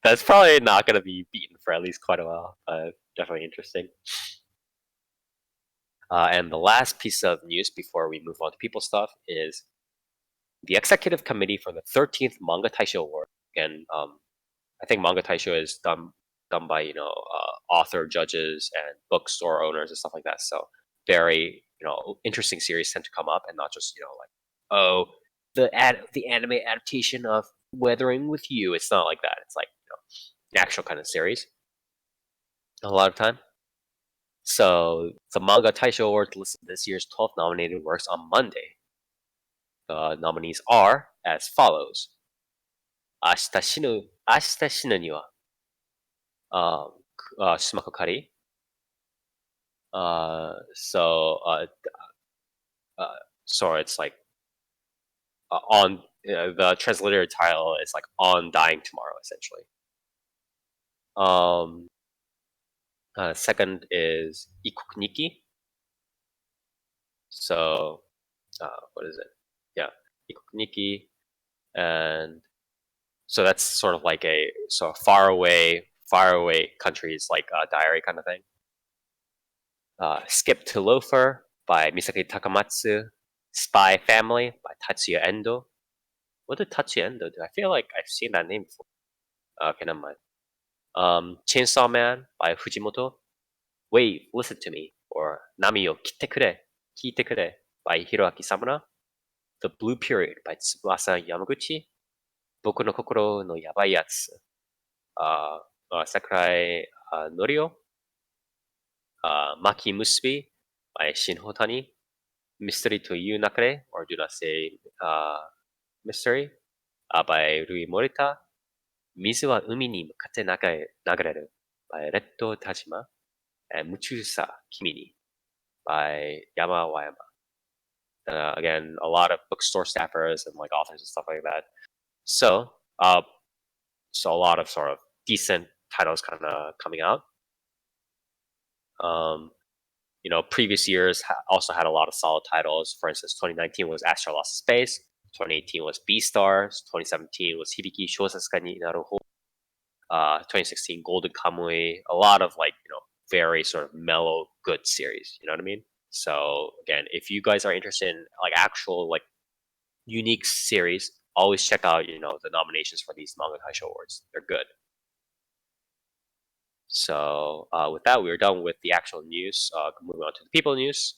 that's probably not gonna be beaten for at least quite a while. Definitely interesting. And the last piece of news before we move on to people stuff is the executive committee for the 13th Manga Taisho Award. Again, I think Manga Taisho is done by author judges and bookstore owners and stuff like that. So very interesting series tend to come up, and not just like, oh, the anime adaptation of Weathering with You. It's not like that. It's like an actual kind of series a lot of time. So the Manga Taisho Award listed this year's 12 nominated works on Monday. The nominees are as follows: 明日死ぬには Shimakokari. So it's like on the translated title is like On Dying Tomorrow, essentially. Second is Ikokuniki. So what is it? Yeah, Ikokuniki, and so that's sort of like a far away countries, like a diary kind of thing. Skip to Loafer by Misaki Takamatsu. Spy Family by Tatsuya Endo. What did Tatsuya Endo do? I feel like I've seen that name before. Okay, never mind. Chainsaw Man by Fujimoto. Wave, Listen to Me, or Nami yo Kitekure by Hiroaki Samura. The Blue Period by Tsubasa Yamaguchi. Boku no Kokoro no Yabai Yatsu. Sakurai Norio. Maki Musubi by Shin Hotani. Mystery to You Nakare, or Do Not Say Mystery, by Rui Morita. Mizu wa umi ni mukatte nagareru by Retto Tajima. And Muchusa Kimi ni by Yama Wayama. Again, a lot of bookstore staffers and like authors and stuff like that. So a lot of sort of decent titles kind of coming out. Previous years also had a lot of solid titles. For instance, 2019 was Astro Lost Space. 2018 was Beastars. 2017 was Hibiki Shousaska ni Naru Ho. 2016 Golden Kamui. A lot of very sort of mellow, good series. You know what I mean? So again, if you guys are interested in like actual like unique series, always check out the nominations for these Manga Taisho Awards. They're good. So with that, we're done with the actual news. Moving on to the people news.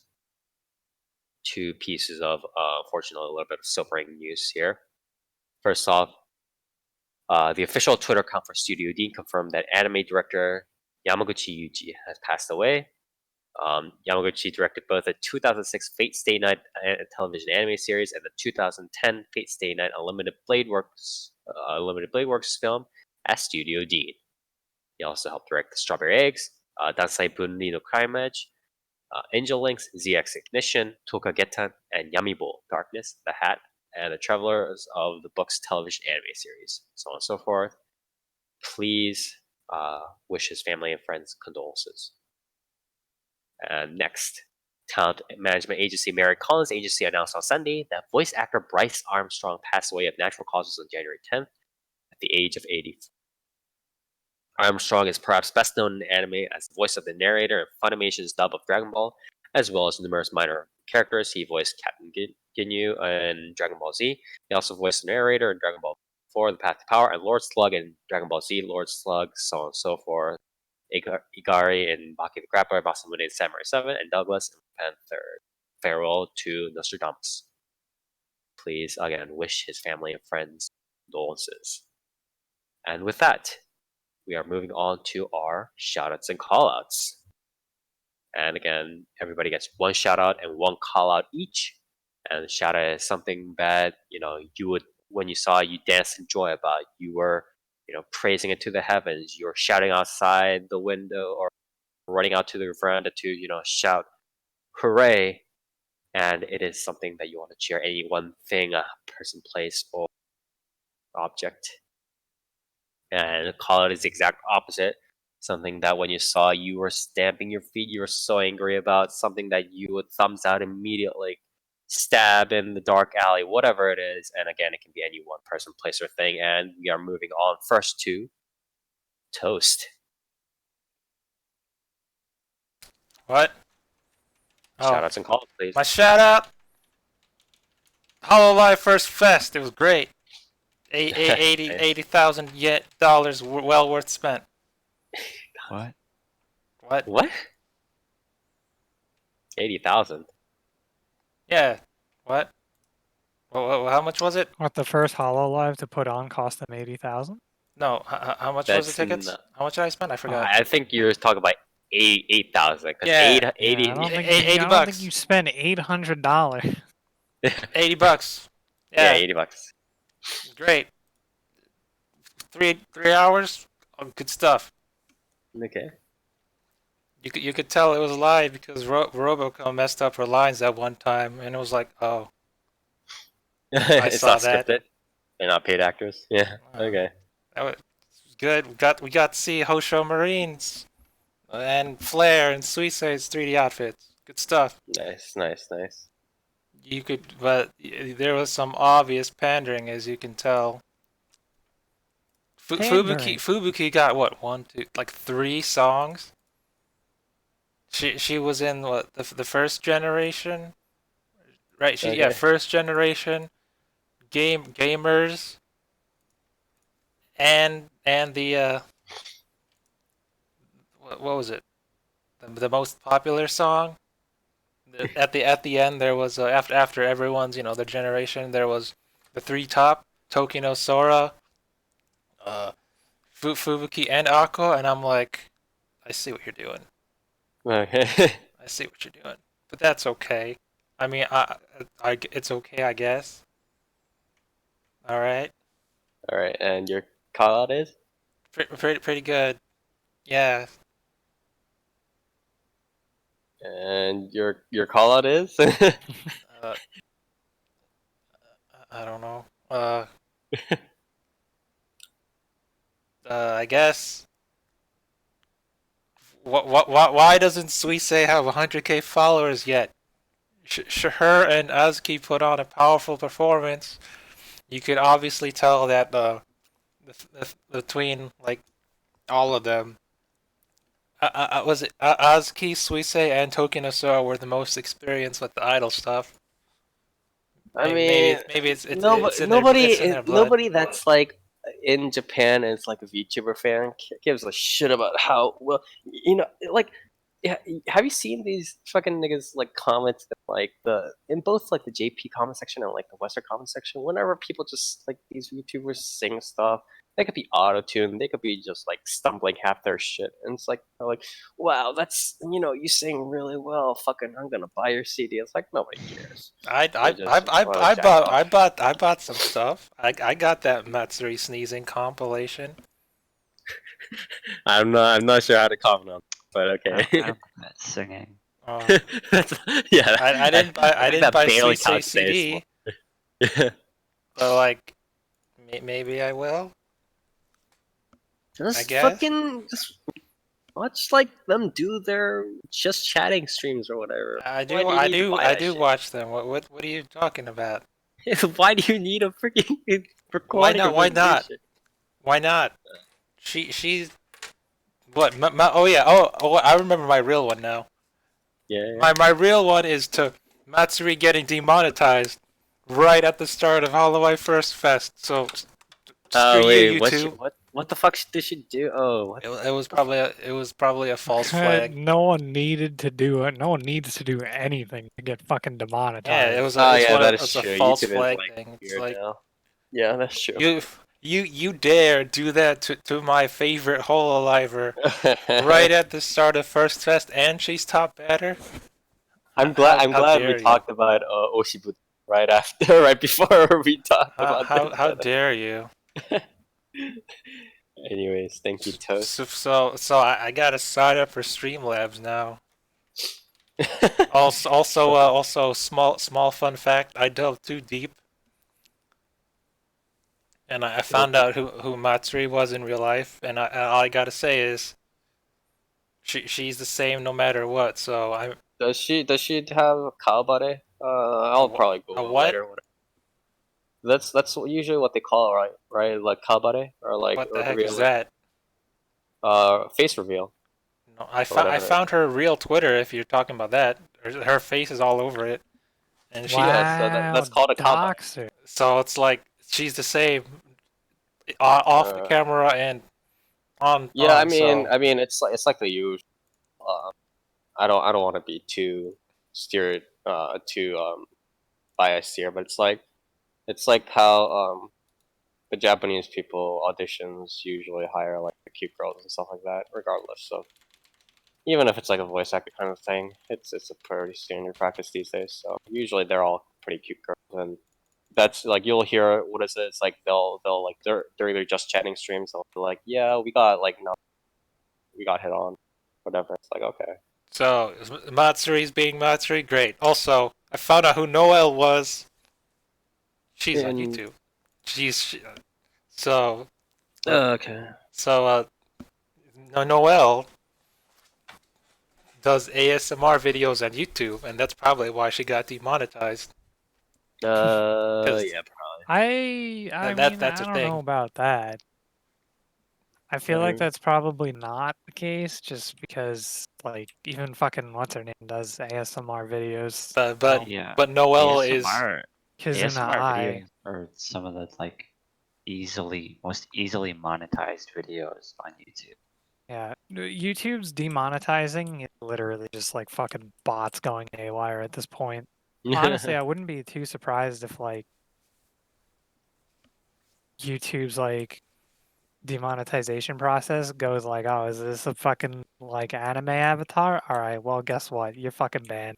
2 pieces of, unfortunately, a little bit of sobering news here. First off, the official Twitter account for Studio Dean confirmed that anime director Yamaguchi Yuji has passed away. Yamaguchi directed both the 2006 Fate Stay Night television anime series and the 2010 Fate Stay Night Unlimited Blade Works film at Studio Dean. He also helped direct The Strawberry Eggs, Dansai Bunri no Crime Edge, Angel Links, ZX Ignition, Tokagetan, and Yamibo, Darkness, The Hat, and The Travelers of the Book's television anime series, so on and so forth. Please wish his family and friends condolences. And next, talent management agency Mary Collins Agency announced on Sunday that voice actor Bryce Armstrong passed away of natural causes on January 10th at the age of 80. Armstrong is perhaps best known in anime as the voice of the narrator in Funimation's dub of Dragon Ball, as well as numerous minor characters. He voiced Captain Ginyu in Dragon Ball Z. He also voiced the narrator in Dragon Ball 4, The Path to Power, and Lord Slug in Dragon Ball Z, Lord Slug, so on and so forth. Igari in Baki the Grappler, Masamune in Samurai 7, and Douglas in Panther. Farewell to Nostradamus. Please, again, wish his family and friends condolences. And with that, we are moving on to our shoutouts and callouts. And again, everybody gets one shoutout and one callout each. And shout out is something that you would, when you saw, you danced in joy about. You were praising it to the heavens. You're shouting outside the window or running out to the veranda to shout hooray. And it is something that you want to cheer any one thing, a person, place, or object. And call out is the exact opposite. Something that when you saw, you were stamping your feet, you were so angry about, something that you would thumbs out immediately, stab in the dark alley, whatever it is. And again, it can be any one person, place, or thing. And we are moving on first to Toast. What? Shoutouts and calls, please. My shout out. Hololive First Fest. It was great. $80,000 yet dollars well worth spent. What? What? 80,000. Yeah. What? How much was it? What, the first HoloLive to put on cost them 80,000? No. How much was the tickets? How much did I spend? I forgot. I think you were talking about 8,000. Yeah. 80. I don't think, $80 I don't think you spend $800. $80. Yeah, Yeah. $80. Great. 3 hours. Oh, good stuff. Okay. You could tell it was live because Robocom messed up her lines that one time, and it was like, oh, It's saw not that. scripted. They're not paid actors. Yeah. Okay. that was good. We got to see Hosho Marines and Flare and Suisei's 3D outfits. Good stuff. Nice. But there was some obvious pandering, as you can tell. Fubuki got what, 3 songs. She was in what, the first generation, right? Okay. First generation, gamers, and the what was it? The most popular song. At the end there was after everyone's the generation, there was the 3 top, Tokino Sora, Fubuki and Ako, and I'm like, I see what you're doing. Okay. I see what you're doing, but that's okay. I mean, it's okay, I guess. All right. All right, and your call out is? Pretty good. Yeah. And your call out is? I don't know. I guess. Why doesn't Suisei have 100K followers yet? Her and Azuki put on a powerful performance. You could obviously tell that between all of them, was it Azuki, Suisei, and Tokino Sora were the most experienced with the idol stuff. Maybe it's in their blood. Nobody that's like in Japan and is like a VTuber fan gives a shit about how well have you seen these fucking niggas comments in both the JP comment section and the Western comment section? Whenever people just these VTubers sing stuff, they could be auto-tuned, they could be just stumbling half their shit, and it's they're wow, that's you sing really well, fucking I'm gonna buy your CD. It's nobody cares. I bought some stuff. I got that Matsuri sneezing compilation. I'm not sure how to comment on it, but okay. I'm not singing. Yeah, I didn't buy Suisei CD. But maybe I will. Just guess. fucking just watch like them do their just chatting streams or whatever. I Why do, you I need to do, buy I that do shit? watch them. What are you talking about? Why do you need a freaking Why recording not? of Why them do not? shit? Why not? She's what? Oh yeah. Oh, I remember my real one now. Yeah. My real one is to Matsuri getting demonetized right at the start of Hollow Eye First Fest. So screw Oh wait, you, YouTube. what the fuck did she do? Oh, what? It was probably a false flag. No one needed to do it. No one needs to do anything to get fucking demonetized. Yeah, it was Oh a, it's yeah, one that of, is it's a true. false YouTube is flag like thing. It's weird like now. Yeah, that's true. you dare do that to my favorite Hololiver right at the start of First Fest, and she's top batter. I'm glad. How I'm glad dare we you. talked about OshiBudo right after, right before we talked about this. How dare you? Anyways, thank you, Toast. So I gotta sign up for Streamlabs now. Also, small fun fact: I dove too deep, and I found out who Matsuri was in real life. And all I gotta say is, she's the same no matter what. So I'm Does she have a Kalbare? I'll probably a Google it what? later. Whatever. That's usually what they call it, right? Right, like Kalbare or like What the heck real, is that? face reveal. No, or whatever I it is. found her real Twitter. If you're talking about that, her face is all over it, and she. Wow, Yeah, so that's called a Kalbare. doxer. So it's like she's the same off the camera and on. Yeah, on, so. I mean, it's like the usual. I don't want to be too biased here, but it's like how the Japanese people auditions usually hire like the cute girls and stuff like that, regardless. So even if it's like a voice actor kind of thing, it's a pretty standard practice these days. So usually they're all pretty cute girls, and that's like you'll hear what is it? It's like they'll like during their just chatting streams they'll be like, yeah, we got like no, we got hit on, whatever. It's like okay. So Matsuri's being Matsuri, great. Also, I found out who Noelle was. She's on YouTube. So Okay. Noelle does ASMR videos on YouTube, and that's probably why she got demonetized. Yeah, probably. I That's mean, a I don't thing. know about that. I feel like that's probably not the case, just because like even fucking what's her name does ASMR videos. But Yeah. but Noelle is ASMR Kizuna Eye. videos are some of the like most easily monetized videos on YouTube. Yeah, YouTube's demonetizing is literally just like fucking bots going haywire at this point. Honestly, I wouldn't be too surprised if like YouTube's like demonetization process goes like, oh, is this a fucking like anime avatar? All right, well, guess what? You're fucking banned.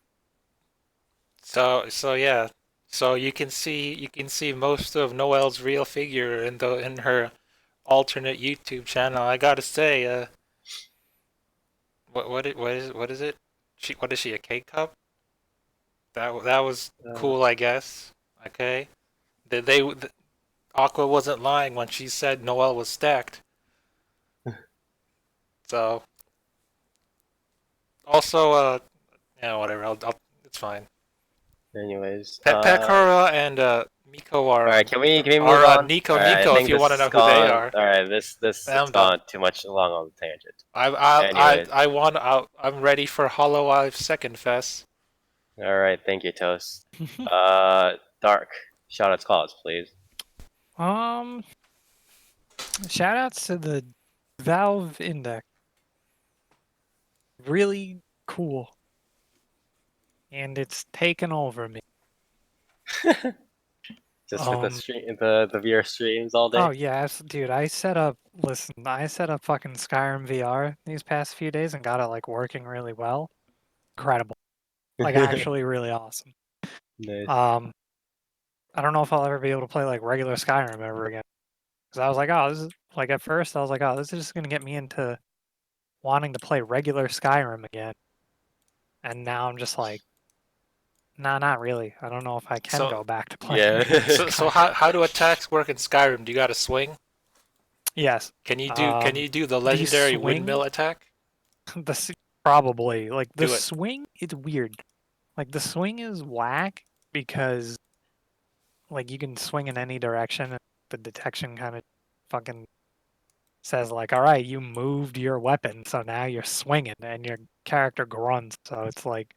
so yeah. So you can see most of Noelle's real figure in her alternate YouTube channel. I gotta say, what is it? What is she, a K-cup? That was cool, I guess. Okay, Aqua wasn't lying when she said Noelle was stacked. So also, yeah, whatever. It's fine. Anyways, Pekora and Miko are. all right. Can we move are on? Nico All right, I Nico think if you this want to know has who they gone- are. All right, this I'm has gone too much long on the tangent. Anyways. I'm ready for Hollow Eye Second Fest. All right, thank you, Toast. Dark. Shoutouts, calls, please. Shout outs to the Valve Index. Really cool. And it's taken over me. Just with the stream, the VR streams all day. Oh yeah, dude, I set up fucking Skyrim VR these past few days and got it like working really well. Incredible. Like actually really awesome. Nice. I don't know if I'll ever be able to play like regular Skyrim ever again. Because I was like, oh, this is like at first I was like, oh, this is just gonna get me into wanting to play regular Skyrim again. And now I'm just like, nah, not really. I don't know if I can go back to playing. Yeah. regular So Skyrim. how do attacks work in Skyrim? Do you got to swing? Yes. Can you do the the legendary swing- windmill attack? Probably. Like, the Do it. swing, it's weird. Like, the swing is whack because, like, you can swing in any direction and the detection kind of fucking says, like, all right, you moved your weapon, so now you're swinging and your character grunts. So it's, like,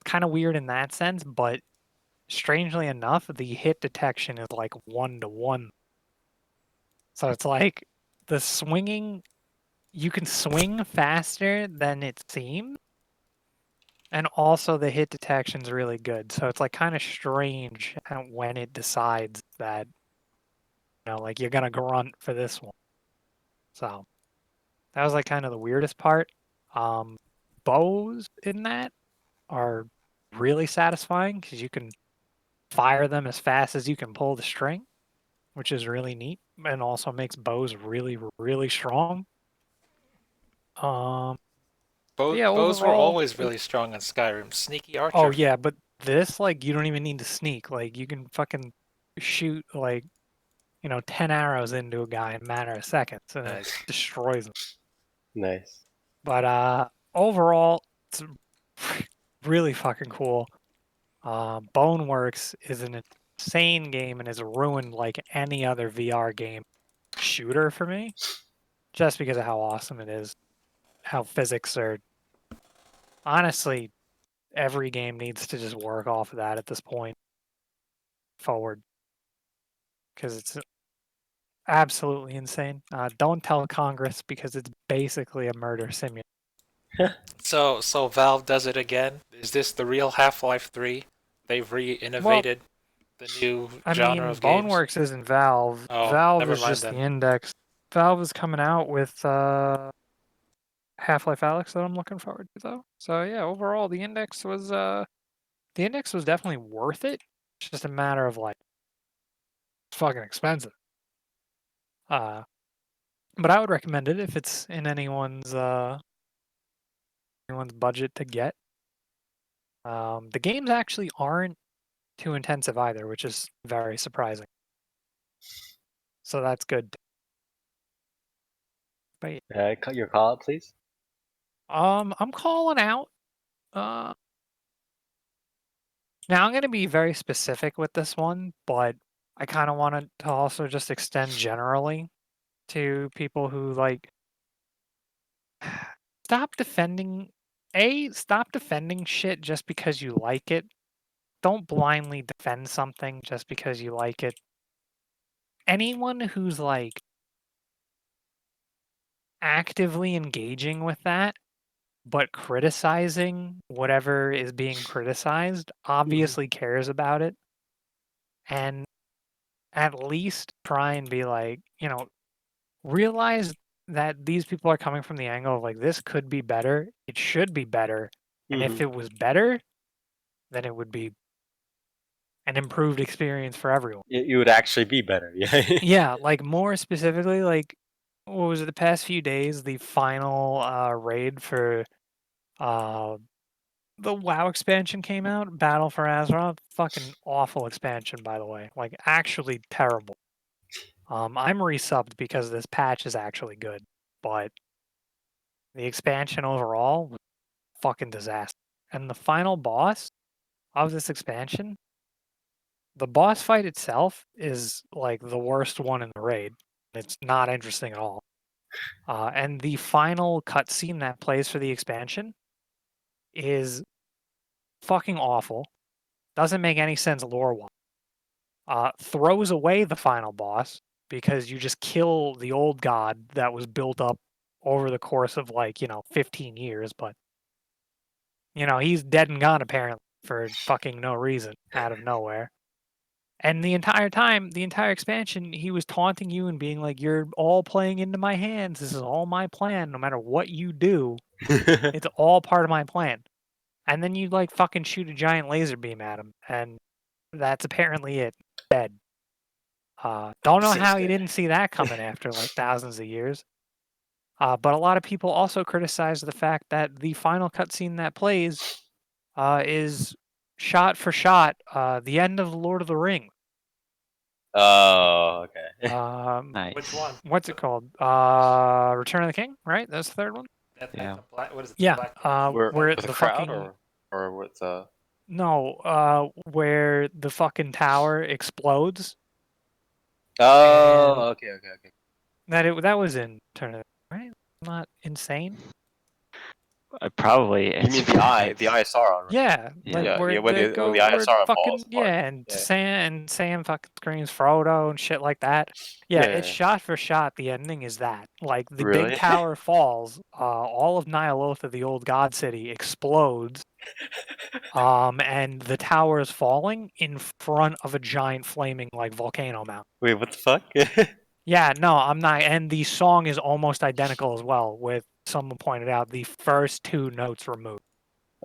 kind of weird in that sense, but strangely enough, the hit detection is, like, 1-to-1. So it's like the swinging, you can swing faster than it seems. And also the hit detection's really good. So it's like kind of strange when it decides that, like you're gonna grunt for this one. So that was like kind of the weirdest part. Bows in that are really satisfying because you can fire them as fast as you can pull the string, which is really neat and also makes bows really, really strong. Yeah, Bows were overall, always really strong in Skyrim. Sneaky archer. Oh yeah, but this, like, you don't even need to sneak. Like, you can fucking shoot, like, 10 arrows into a guy in a matter of seconds and it Nice. destroys him. Nice. But overall, it's really fucking cool. Boneworks is an insane game and has ruined like any other VR game shooter for me, just because of how awesome it is. How physics are. Honestly, every game needs to just work off of that at this point forward, because it's absolutely insane. Don't tell Congress because it's basically a murder simulator. So Valve does it again. Is this the real Half-Life 3? They've re-innovated the new genre of games. Boneworks isn't Valve. Oh, Valve never is mind just then. the Index. Valve is coming out with Half-Life Alyx that I'm looking forward to, though. So yeah, overall, the Index was definitely worth it. It's just a matter of like, it's fucking expensive. But I would recommend it if it's in anyone's budget to get. The games actually aren't too intensive either, which is very surprising. So that's good. But Cut your call out, please. I'm calling out. Now I'm gonna be very specific with this one, but I kind of wanted to also just extend generally to people who like stop defending. Stop defending shit just because you like it. Don't blindly defend something just because you like it. Anyone who's like actively engaging with that, but criticizing whatever is being criticized, obviously cares about it. And at least try and be like, realize that these people are coming from the angle of like, this could be better. It should be better. And if it was better, then it would be an improved experience for everyone. It would actually be better. Yeah. Yeah, like more specifically, like what was it the past few days, the final raid for the WoW expansion came out, Battle for Azeroth. Fucking awful expansion, by the way. Like actually terrible. I'm resubbed because this patch is actually good, but the expansion overall was fucking disaster. And the final boss of this expansion, the boss fight itself is like the worst one in the raid. It's not interesting at all. And the final cutscene that plays for the expansion is fucking awful. Doesn't make any sense lore-wise. Throws away the final boss because you just kill the old god that was built up over the course of 15 years, but he's dead and gone apparently for fucking no reason out of nowhere. And the entire time, the entire expansion, he was taunting you and being like, "You're all playing into my hands. This is all my plan. No matter what you do, it's all part of my plan." And then you like fucking shoot a giant laser beam at him, and that's apparently it. Dead. Don't know how you didn't see that coming after like thousands of years. But a lot of people also criticize the fact that the final cutscene that plays is shot for shot the end of Lord of the Rings. Oh, okay. Nice. Which one? What's it called? Return of the King, right? That's the third one. Yeah. The black, what is it? Yeah. Black Where Where with the a crowd fucking or with the no, where the fucking tower explodes. Oh, okay. That was in Return of the King, right? Not insane. Probably. You mean the eye of Sauron, right? Yeah, Yeah. like Yeah, where yeah, when they when go, the eye of where Sauron fucking falls apart. and Yeah. Sam fucking screams Frodo and shit like that. Yeah, it's Yeah. shot for shot. The ending is that like the Really? big tower falls, all of Nyalotha, the old god city, explodes, and the tower is falling in front of a giant flaming like volcano mountain. Wait, what the fuck? Yeah, no, I'm not. And the song is almost identical as well, with someone pointed out the first two notes removed.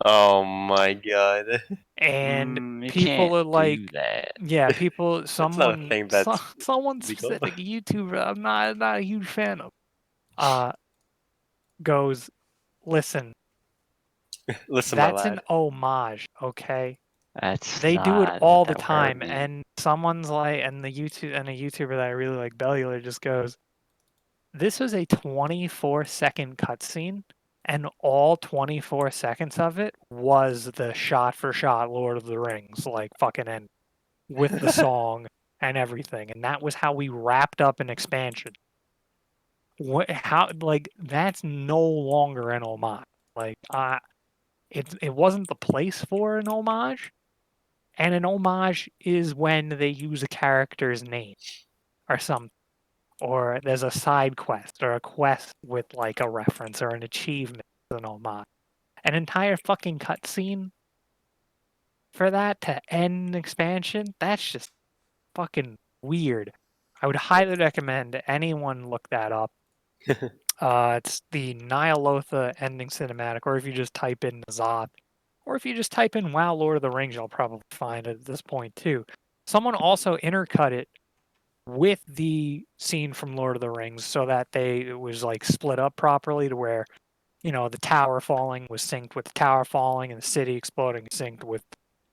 Oh my god. And You people can't are like, do that. yeah, people, That's not a thing that's someone legal. specific YouTuber I'm not a huge fan of, goes, listen, Listen, my that's an lad. homage, okay? That's They do it not all what the that word time, means. and someone's like, and a YouTuber that I really like, Bellular, just goes, this was a 24-second cutscene, and all 24 seconds of it was the shot-for-shot Lord of the Rings, like, fucking end with the song and everything, and that was how we wrapped up an expansion. What? How? Like, that's no longer an homage. Like, it wasn't the place for an homage, and an homage is when they use a character's name or something, or there's a side quest or a quest with like a reference or an achievement as an homage. An entire fucking cutscene for that to end an expansion, that's just fucking weird. I would highly recommend anyone look that up. It's the Nyalotha ending cinematic, or if you just type in Nazoth, or if you just type in WoW Lord of the Rings, you'll probably find it at this point too. Someone also intercut it with the scene from Lord of the Rings so that it was like split up properly to where, you know, the tower falling was synced with the tower falling and the city exploding synced with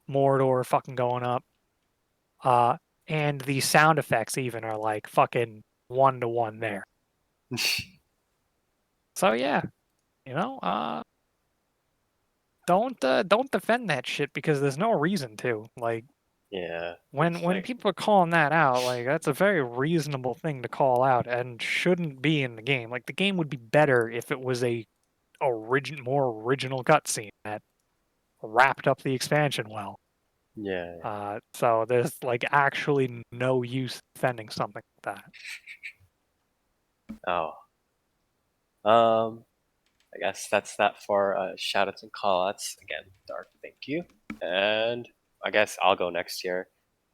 Mordor fucking going up. And the sound effects even are like fucking 1-to-1 there. So yeah, you know, don't defend that shit because there's no reason to. Like, Yeah. when like- people are calling that out, like that's a very reasonable thing to call out and shouldn't be in the game. Like the game would be better if it was a more original cutscene that wrapped up the expansion well. Yeah. So there's like actually no use defending something like that. Oh. I guess that's that for shoutouts and callouts. Again, Dark, thank you. And I guess I'll go next year.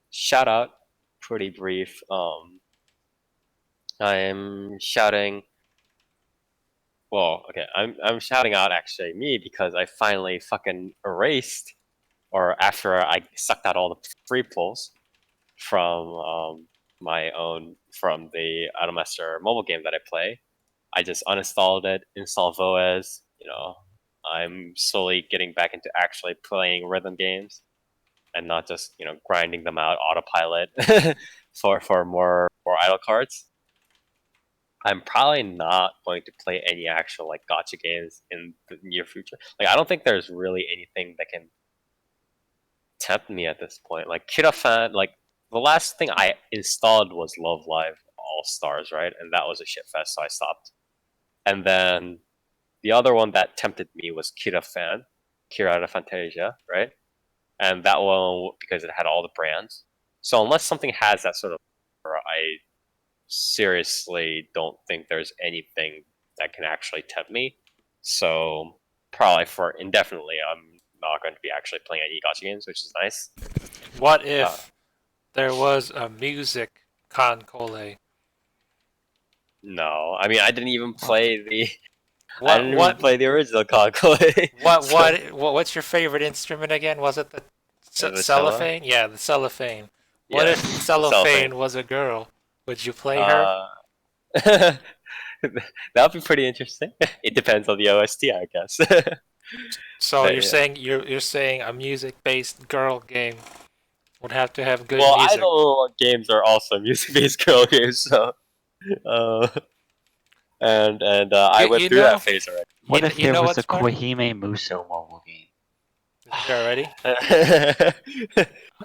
Shout out, pretty brief. I'm shouting. Well, okay, I'm shouting out actually me because I finally fucking erased, or after I sucked out all the free pulls from my own from the Automaster mobile game that I play. I just uninstalled it, installed Voez. You know, I'm slowly getting back into actually playing rhythm games and not just grinding them out autopilot for more idle cards. I'm probably not going to play any actual like gacha games in the near future. Like I don't think there's really anything that can tempt me at this point. Like Kirafan, like the last thing I installed was Love Live All Stars, right? And that was a shit fest, so I stopped. And then the other one that tempted me was Kirara Fantasia, right? And that one because it had all the brands. So unless something has that sort of, I seriously don't think there's anything that can actually tempt me. So probably for indefinitely, I'm not going to be actually playing any gacha games, which is nice. What if there was a music concole? No, I mean I didn't even play the. What? I didn't even play the original Conclave. What's your favorite instrument again? Was it the The cellophane? Yeah, the cellophane. What Yeah, if cellophane was a girl? Would you play her? that would be pretty interesting. It depends on the OST, I guess. So but you're yeah. saying you're saying a music-based girl game would have to have good Well, music. idol games are also music-based girl games, so. Uh, I went You through know, that phase already. What if you there know was a what's funny? Kohime Muso mobile game? Is there already?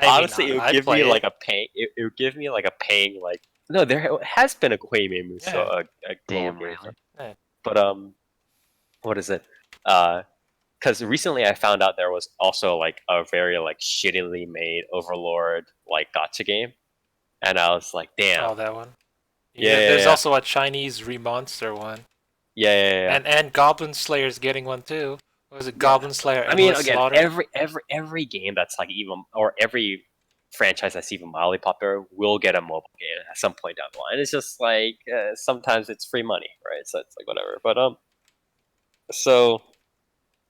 Honestly, it would I'd give me play like it. a pain. It would give me like a paying like. No, there has been a Koime Muso, Yeah. a mobile Damn, game, really? but what is it? Because recently I found out there was also like a very like shittily made Overlord like gotcha game, and I was like, damn, Oh, that one. Yeah, yeah, There's yeah. also a Chinese remonster one, yeah. and Goblin Slayer's getting one too. What was it? Yeah. Goblin Slayer I mean, Endless again, Slaughter. every game that's like even or every franchise that's even mildly popular will get a mobile game at some point down the line. It's just like sometimes it's free money, right? So it's like whatever. But so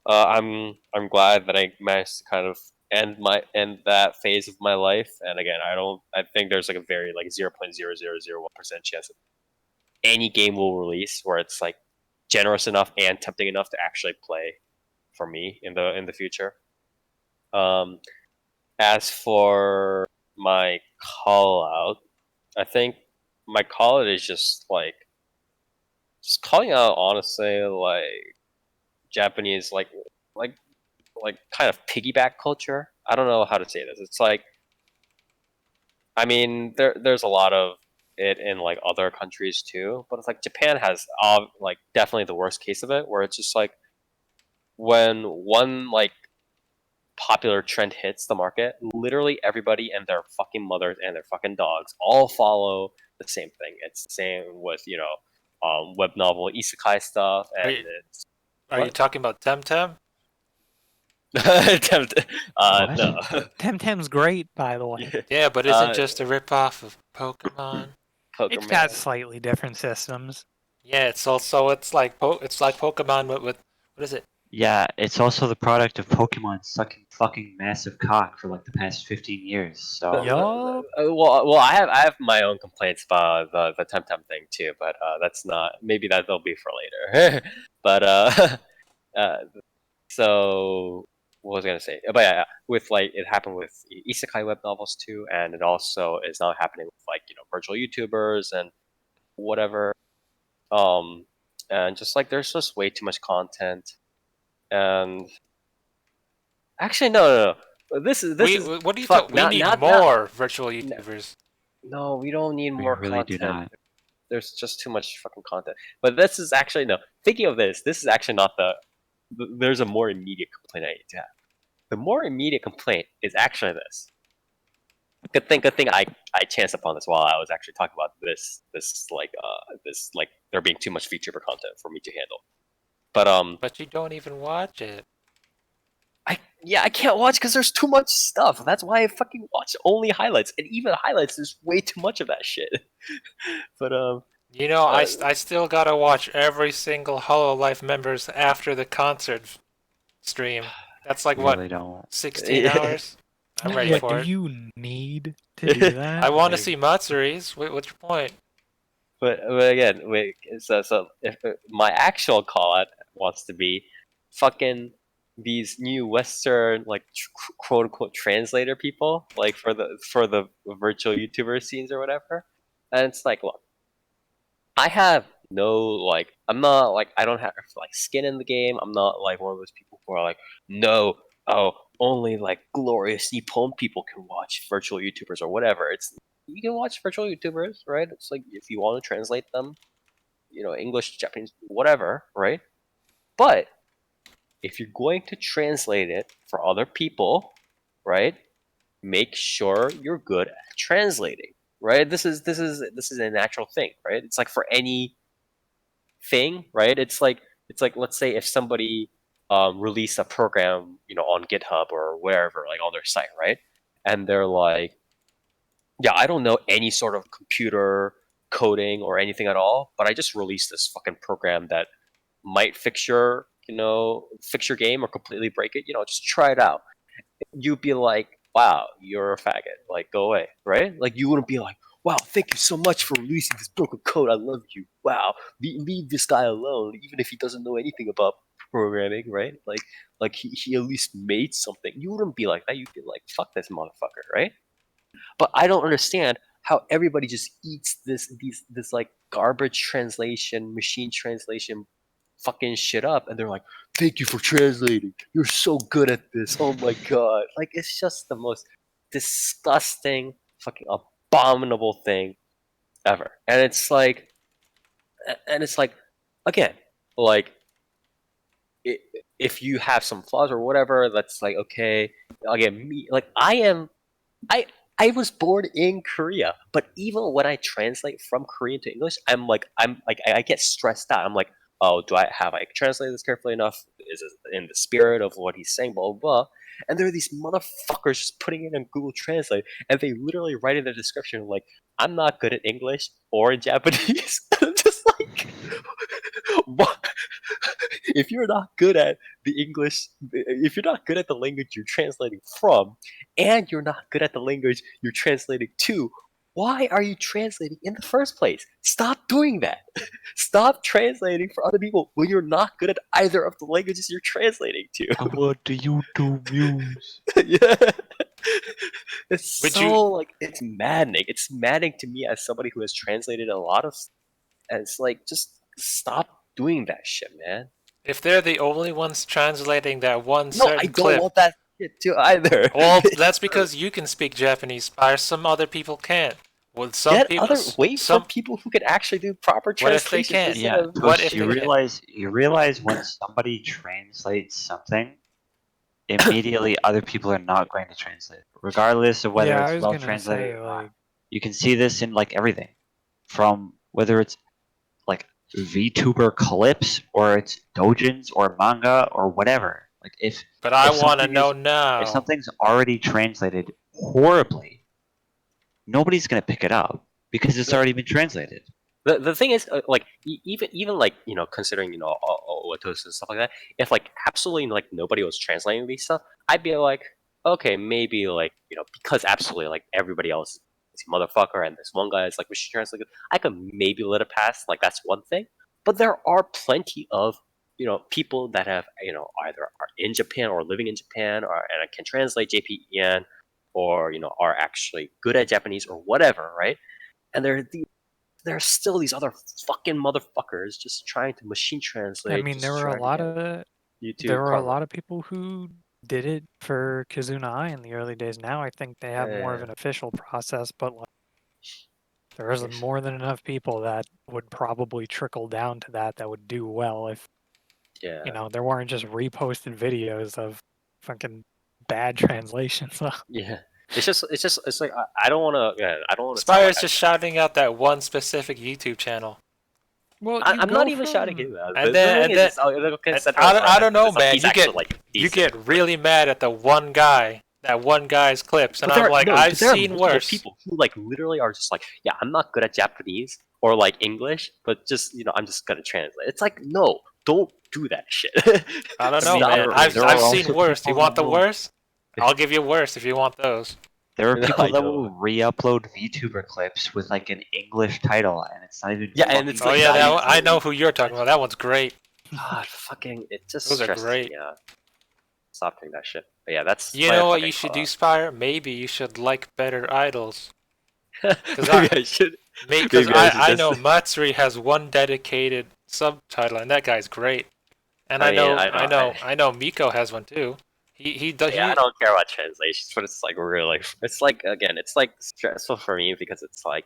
I'm glad that I managed to kind of end that phase of my life. And again, I think there's like a very like 0.0001% chance that any game will release where it's like generous enough and tempting enough to actually play for me in the future. As for my call out, I think my call out is just calling out honestly like Japanese like kind of piggyback culture. I don't know how to say this. It's like I mean there's a lot of it in like other countries too, but it's like Japan has like definitely the worst case of it where it's just like when one like popular trend hits the market, literally everybody and their fucking mothers and their fucking dogs all follow the same thing. It's the same with web novel isekai stuff, and it's Are you what? talking about Temtem? What? No. Temtem's great, by the way. Yeah, but isn't just a ripoff of Pokemon? It's got Pokemon. slightly different systems. Yeah, it's also it's like Pokemon with what is it? Yeah, it's also the product of Pokemon sucking fucking massive cock for like the past 15 years. So Yup. Well, I have my own complaints about the Temtem thing too, but that's not maybe that'll be for later. But uh, so what was I gonna say? But yeah, with like it happened with isekai web novels too, and it also is now happening with like virtual YouTubers and whatever. Um, and just like there's just way too much content, and actually no. This is What do you fuck. talk? We need Not more virtual YouTubers. no. We don't need we more really do content. not. There's just too much fucking content. But this is actually no. Thinking of this is actually not there's a more immediate complaint I need to have. The more immediate complaint is actually this. Good thing I chanced upon this while I was actually talking about this there being too much VTuber content for me to handle. But But you don't even watch it. I can't watch because there's too much stuff. That's why I fucking watch only highlights, and even highlights there's way too much of that shit. But You know, I still gotta watch every single Hololive members after the concert stream. That's like We what, really don't. 16 Yeah. hours? I'm ready Yeah, for do it. you need to do that? I want to Like, see Matsuri's. What's your point? But again, wait. So if my actual call out wants to be fucking these new Western like quote unquote translator people, like for the virtual YouTuber scenes or whatever, and it's like, look, I have no like, I'm not like, I don't have like skin in the game. I'm not like one of those people who are like, no, oh, only like glorious Nippon people can watch virtual YouTubers or whatever. It's you can watch virtual YouTubers, right? It's like if you want to translate them, English, Japanese, whatever, right? But if you're going to translate it for other people, right? Make sure you're good at translating, right? This is a natural thing, right? It's like for any thing, right? It's like let's say if somebody released a program, on GitHub or wherever, like on their site, right? And they're like, yeah, I don't know any sort of computer coding or anything at all, but I just released this fucking program that might fix your game or completely break it. Just try it out. You'd be like, wow, you're a faggot. Like, go away, right? Like, you wouldn't be like, wow, thank you so much for releasing this broken code. I love you. Wow, leave this guy alone, even if he doesn't know anything about programming, right? Like he at least made something. You wouldn't be like that. You'd be like, fuck this motherfucker, right? But I don't understand how everybody just eats this like garbage translation, machine translation fucking shit up, and they're like, "Thank you for translating. You're so good at this. Oh my god!" Like it's just the most disgusting, fucking abominable thing ever. And it's like, again, like if you have some flaws or whatever, that's like okay. Again, me, like I I was born in Korea, but even when I translate from Korean to English, I'm like I get stressed out. I'm like, oh, do I have I translated this carefully enough? Is it in the spirit of what he's saying? Blah blah blah. And there are these motherfuckers just putting it in Google Translate, and they literally write in the description like, "I'm not good at English or in Japanese." I'm just like, what? If you're not good at the English, if you're not good at the language you're translating from, and you're not good at the language you're translating to, why are you translating in the first place? Stop doing that. Stop translating for other people when you're not good at either of the languages you're translating to. What do you do, Muse? Yeah. It's Would so you- like it's maddening. It's maddening to me as somebody who has translated a lot of, and it's like just stop doing that shit, man. If they're the only ones translating that one No, certain I don't clip, want that shit too either. well, that's because you can speak Japanese, Spire. Some other people can't. Well, some Get people, other wait some. for people who can actually do proper What if they translation. can't? instead Yeah, of- What Tosh, if you they can't? realize when somebody translates something, immediately other people are not going to translate it, regardless of whether Yeah, I it's was well gonna translated say, or not. like, You can see this in like everything, from whether it's like VTuber clips or it's doujins or manga or whatever. Like But I if want to something know is- now. if something's already translated horribly, nobody's gonna pick it up because it's already been translated. the thing is, like even like considering Otos and stuff like that, if like absolutely like nobody was translating these stuff, I'd be like, okay, maybe like because absolutely like everybody else is a motherfucker and this one guy is like machine translated, I could maybe let it pass. Like that's one thing, but there are plenty of people that have either are in Japan or living in Japan or and can translate JPEN or are actually good at Japanese or whatever, right? And there are still these other fucking motherfuckers just trying to machine translate. I mean, just there were a trying to lot get of YouTube people who did it for Kizuna Eye in the early days. Now I think they have more of Yeah. an official process, but like, there isn't more than enough people that would probably trickle down to that would do well if Yeah, there weren't just reposted videos of fucking bad translations. yeah. It's like I don't want to. Yeah, I don't want to. Spire's just shouting out that one specific YouTube channel. Well, I'm not even shouting at that. And The then- thing and is, it's, then- okay, And set I don't know, it's like man. he's You actually, get like, you decent. get really mad at the one guy, that one guy's clips, and But there I'm are- like, no, I've but there are seen multiple worse. people who like literally are just like, yeah, I'm not good at Japanese or like English, but just I'm just gonna translate. It's like, no, don't do that shit. I don't know, Stop man. it. I've there are I've also seen worse. You people want that the will- worst? I'll give you worse if you want those. There are No, people I that know. will re-upload VTuber clips with like an English title, and it's not even. Yeah, and it's fucking Oh like yeah, not that even one, I know who you're talking about. That one's great. God, fucking, it just Those are stresses great. me out. Stop doing that shit. But yeah, that's. You my know what fucking you should do, call-out. Spire? Maybe you should like better idols. Maybe I- I should. Because Maybe I should I just- know Matsuri has one dedicated subtitle, and that guy's great. And I I mean, know I know. Miko has one too. He does. Yeah, I don't care about translations, but it's like really, it's like again, it's like stressful for me because it's like,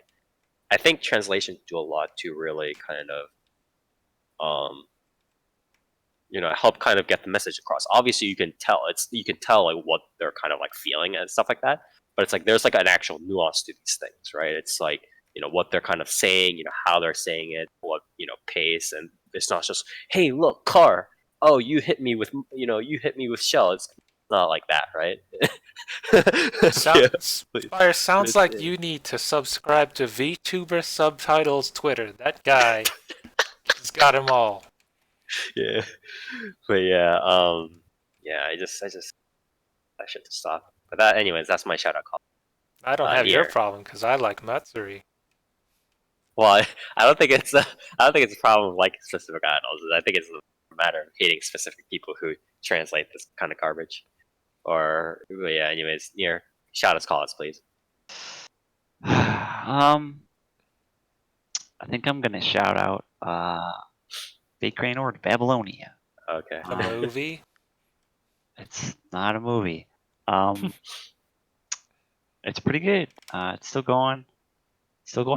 I think translations do a lot to really kind of, help kind of get the message across. Obviously, you can tell like what they're kind of like feeling and stuff like that. But it's like there's like an actual nuance to these things, right? It's like what they're kind of saying, how they're saying it, what pace, and it's not just hey, look, car. Oh, you hit me with shell. It's not like that, right? Yeah. Spire sounds It's- like you need to subscribe to VTuber Subtitles Twitter. That guy has got them all. Yeah, but yeah, I just I should stop. But that, anyways, that's my shout out call. I don't have your here. problem because I like Matsuri. Well, I don't think it's a problem of like specific idols. I think it's a matter of hating specific people who translate this kind of garbage. But yeah, anyways, shout outs, call outs, please. I think I'm gonna shout out Fate Grand Order Babylonia. Okay. The movie. It's not a movie. It's pretty good. It's still going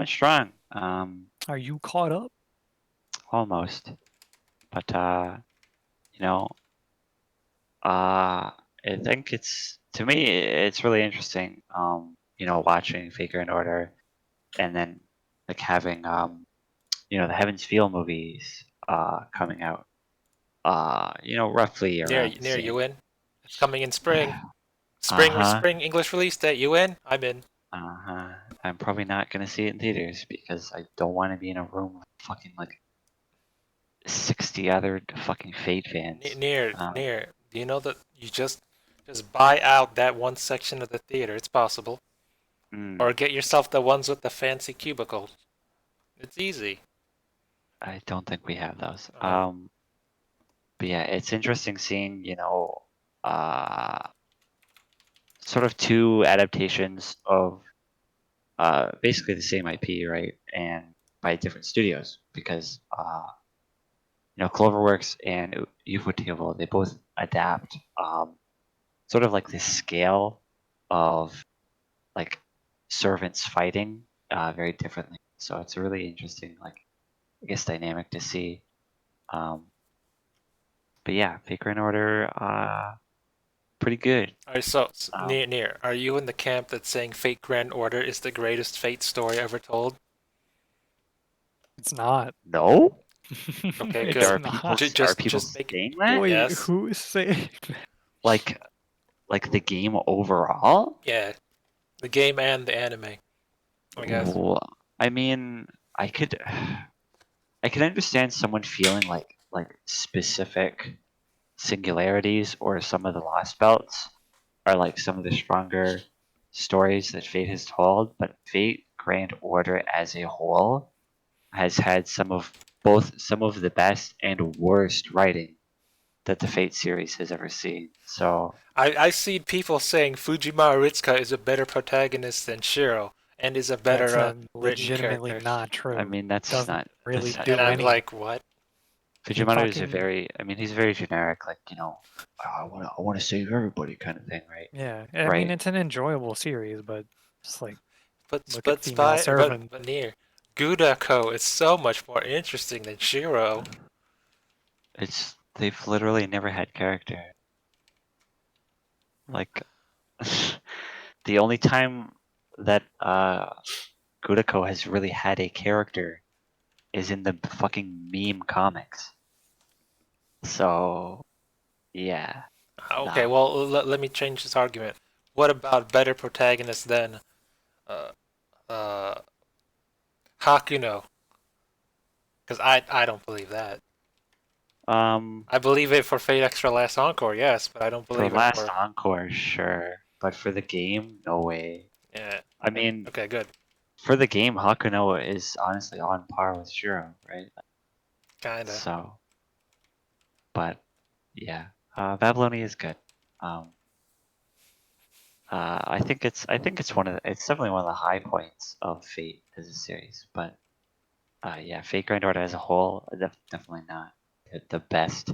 strong. Are you caught up? Almost. But you know, I think to me it's really interesting. Watching Fate Grand Order, and then like having the Heaven's Feel movies coming out. Roughly around the Near same. you in? It's coming in spring. Spring Uh-huh. spring English release date. You in? I'm in. I'm probably not gonna see it in theaters because I don't want to be in a room with fucking like 60 other fucking Fate fans. Near. Do you know that you just buy out that one section of the theater? It's possible. Or get yourself the ones with the fancy cubicles. It's easy. I don't think we have those. Uh-huh. But yeah, it's interesting seeing, sort of two adaptations of basically the same IP, right? And by different studios because Cloverworks and Ufotable, they both adapt sort of like this scale of like servants fighting very differently. So it's a really interesting, like, I guess, dynamic to see. But yeah, Fate Grand Order, pretty good. Alright, so near. Are you in the camp that's saying Fate Grand Order is the greatest Fate story ever told? It's not. No? Okay, It's good. Are not. people, Just are people make it- saying that? Wait, Yes. who is saying that? Like the game overall? Yeah, the game and the anime. I guess. Well, I mean, I could understand someone feeling like specific singularities or some of the lost belts are like some of the stronger stories that Fate has told, but Fate Grand Order as a whole has had some of the best and worst writing that the Fate series has ever seen. So I see people saying Fujimaro Ritsuka is a better protagonist than Shiro and is a better That's written legitimately character. not true. I mean, that's Doesn't not really that's do And I'm anything. like, what? Fujimaro is fucking- he's very generic, like, I want to save everybody kind of thing, right? Yeah, I Right. mean it's an enjoyable series, but just like But Look but at female servant. but near Gudako is so much more interesting than Shiro. They've literally never had character. Like, the only time that Gudako has really had a character is in the fucking meme comics. So, yeah. Okay, No. well let me change this argument. What about better protagonist than Hakuno? Because I don't believe that. I believe it for Fate Extra Last Encore, yes, but I don't For believe Last it for Encore, sure. But for the game, no way. yeah. I mean, Okay, good. for the game, Hakuno is honestly on par with Shiro, right? Kinda. So, but yeah, Babylonia is good. I think it's it's definitely one of the high points of Fate as a series. But yeah, Fate Grand Order as a whole, definitely not the best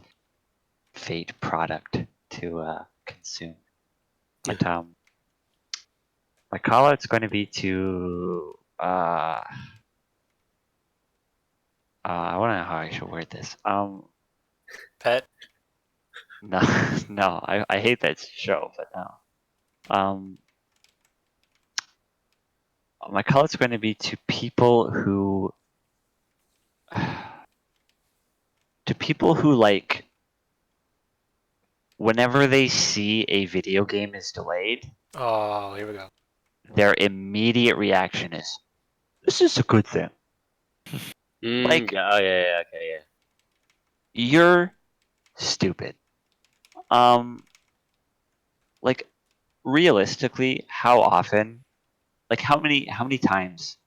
Fate product to consume. But my call out's going to be to I want to know how I should word this. Pet. No, no, I hate that show, but no. My call out's going to be to people who like whenever they see a video game is delayed, Oh, here we go. their immediate reaction is, "This is a good thing." Like- yeah, oh yeah, okay, yeah. You're stupid. Like realistically, how often, like how many times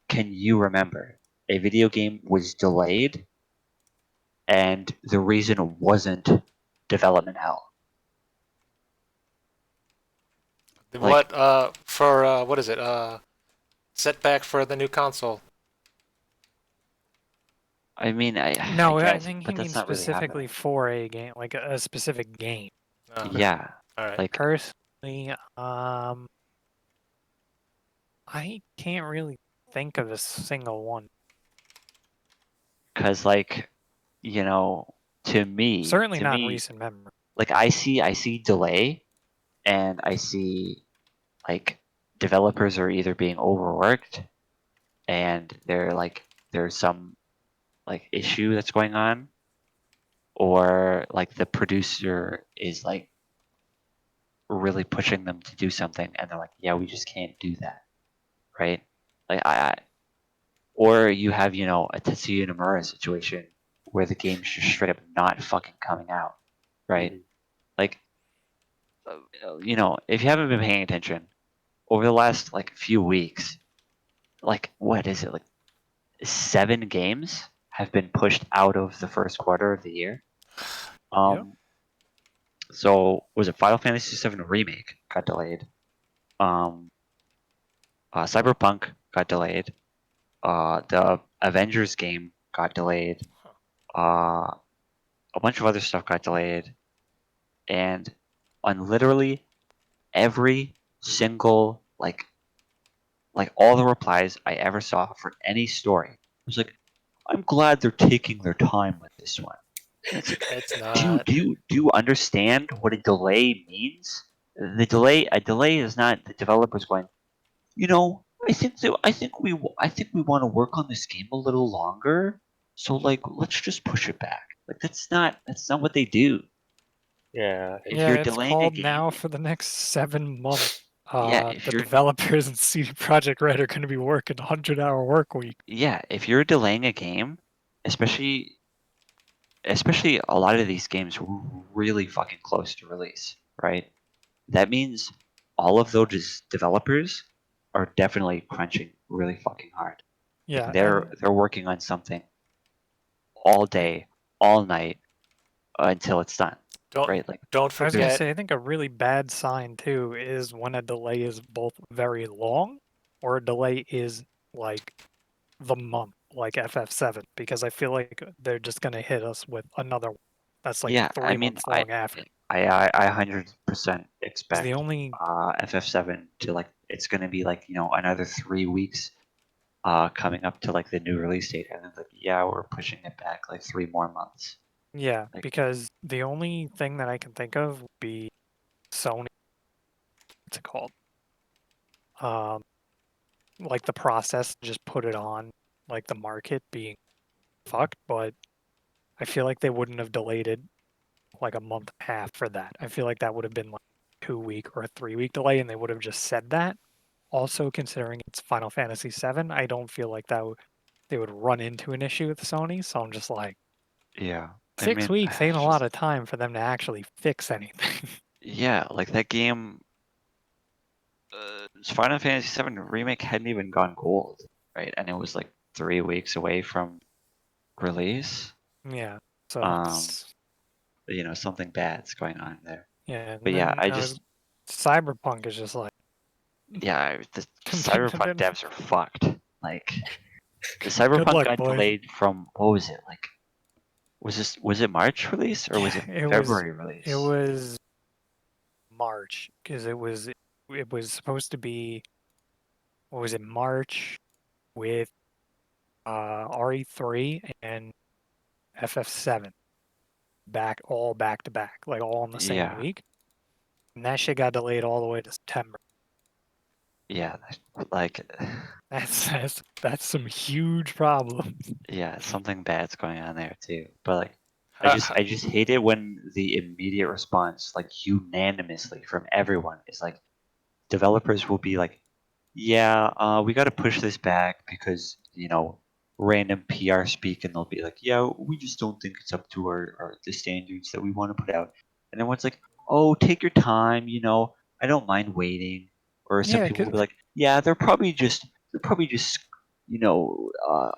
can you remember a video game was delayed and the reason wasn't development hell? What for what is it? setback for the new console. I mean, No, I I guess, think he but that's means not really specifically happening. for a game, like a specific game. Oh, Yeah, all right. like Personally, I can't really think of a single one. because like to Certainly not in me, recent memory. like I see delay, and I see like developers are either being overworked, and there's some like issue that's going on, or like the producer is like really pushing them to do something, and they're like, yeah, we just can't do that, right? Like or you have a Tetsuya Nomura situation where the game's just straight up not fucking coming out, right? Mhm. Like, if you haven't been paying attention over the last like few weeks, like what is it, like 7 games have been pushed out of the first quarter of the year. So was it Final Fantasy VII Remake got delayed? Cyberpunk got delayed. The Avengers game got delayed. A bunch of other stuff got delayed, and on literally every single like all the replies I ever saw for any story was like, I'm glad they're taking their time with this one. And it's like, It's do not. you understand what a delay means? A delay is not the developers going, I think we want to work on this game a little longer. So like let's just push it back. Like that's not what they do. Yeah. If Yeah, you're it's delaying a called game, now for the next 7 months. yeah, if The you're developers and CD Projekt Red are going to be working 100-hour work week. yeah, if you're delaying a game, especially a lot of these games were really fucking close to release, right? That means all of those developers are definitely crunching really fucking hard. Yeah, They're working on something all day, all night until it's done, Don't right? Like don't I was going to forget. say, I think a really bad sign too is when a delay is both very long or a delay is like the month, like FF7, because I feel like they're just going to hit us with another one that's like yeah, I 3 mean, months long after. I 100% 'Cause the expect only FF7 to like it's gonna be like another 3 weeks coming up to like the new release date, and then like yeah, we're pushing it back like 3 more months. Yeah, Like because the only thing that I can think of would be Sony. What's it called? Um, like the process to just put it on, like the market being fucked. But I feel like they wouldn't have delayed it like a month and a half for that. I feel like that would have been like 2 week or a 3 week delay, and they would have just said that. Also, considering it's Final Fantasy VII, I don't feel like they would run into an issue with Sony. So I'm just like, yeah, I 6 weeks ain't it's a just lot of time for them to actually fix anything. yeah, like that game. Final Fantasy VII remake hadn't even gone gold, right? And it was like 3 weeks away from release. Yeah. So Um, it's something bad's going on there. yeah, But and yeah, then Cyberpunk is just like the Cyberpunk then devs are fucked. Like the good Cyberpunk luck, got boys. delayed from what was it like? Was it March release or was Yeah, it it February was release? March because it was supposed to be what was it March with RE3 and FF7 back to back, like all in the same Yeah, week. And that shit got delayed all the way to September. yeah, like That's some huge problems. yeah, something bad's going on there too. But like Uh, I just hate it when the immediate response, like unanimously from everyone, is like developers will be like, yeah, we got to push this back because random PR speak, and they'll be like, yeah, we just don't think it's up to our the standards that we want to put out. And then one's like, oh, take your time, I don't mind waiting. Or some Yeah, people will be like, yeah, they're probably just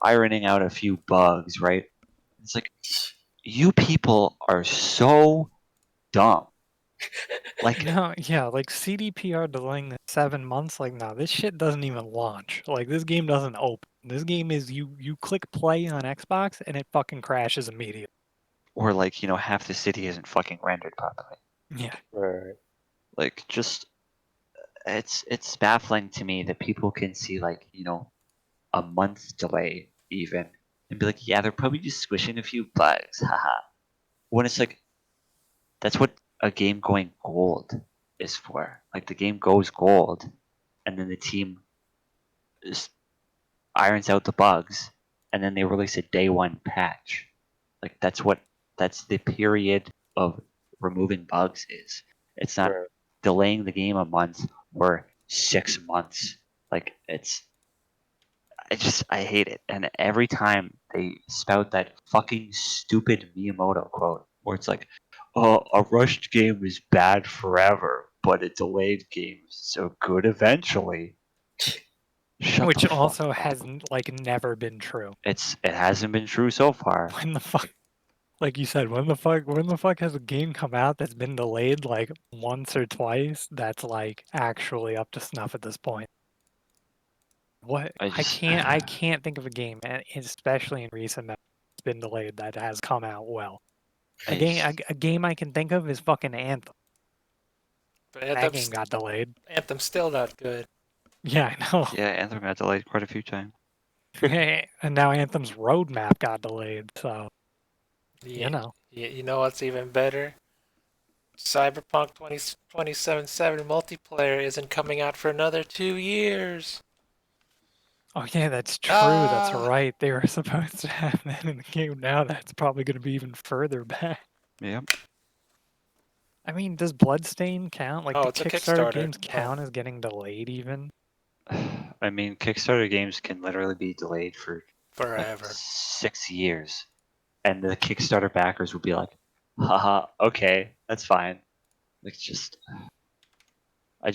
ironing out a few bugs, right? It's like you people are so dumb. Like no, yeah, like CDPR delaying this 7 months. Like, no, this shit doesn't even launch. Like, this game doesn't open. This game is you click play on Xbox and it fucking crashes immediately. Or like, half the city isn't fucking rendered properly. Yeah. Right. Like, just it's baffling to me that people can see like, a month delay even and be like, yeah, they're probably just squishing a few bugs, haha. When it's like, that's what a game going gold is for. Like, the game goes gold, and then the team just irons out the bugs, and then they release a day one patch. Like, that's the period of removing bugs is. It's not Right. delaying the game a month or 6 months. Like, I hate it. And every time they spout that fucking stupid Miyamoto quote, where it's like, "Oh, a rushed game is bad forever, but a delayed game is so good eventually." Shut Which the fuck also up. has like never been true. It hasn't been true so far. When the fuck, like you said, when the fuck has a game come out that's been delayed like once or twice? That's like actually up to snuff at this point. What I I just can't think of a game, and especially in recent memory, that's been delayed that has come out well. I just- A game I can think of is fucking Anthem. But That game got delayed. Anthem's still not good. Yeah, I know. yeah, Anthem got delayed quite a few times. And now Anthem's roadmap got delayed, so you know. You know what's even better? Cyberpunk 2077 multiplayer isn't coming out for another 2 years. Oh yeah, that's true. That's Ah. right. They were supposed to have that in the game. Now that's probably going to be even further back. Yep. I mean, does Bloodstain count? Like, Oh, do it's a Kickstarter Kickstarter. games Oh. count as getting delayed even? I mean, Kickstarter games can literally be delayed for like Forever. 6 years, and the Kickstarter backers would be like, haha, okay, that's fine. Like, I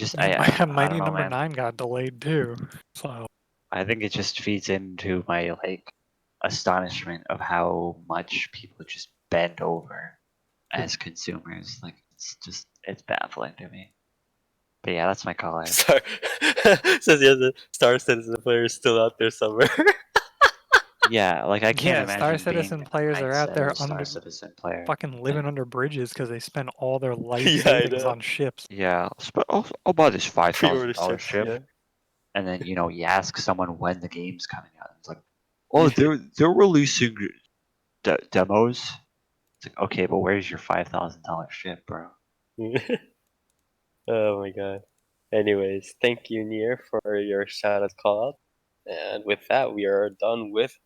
Mighty don't know, Number man. 9 got delayed too. So I think it just feeds into my like astonishment of how much people just bend over as consumers. Like, it's baffling to me. But yeah, that's my call out. Star says yeah, the Star Citizen player is still out there somewhere. Yeah, like, I can't yeah, imagine Star Citizen being players the are out mindset there of a Star under Citizen player. fucking living under bridges because they spend all their life Yeah, I savings know. on ships. Yeah, I'll buy this Pre-order $5,000 ships, ship, yeah. and then you ask someone when the game's coming out. It's like, oh, they're releasing demos. It's like, okay, but where's your $5,000 ship, bro? Oh my god. Anyways, thank you, Nier, for your shout out call out. And with that, we are done with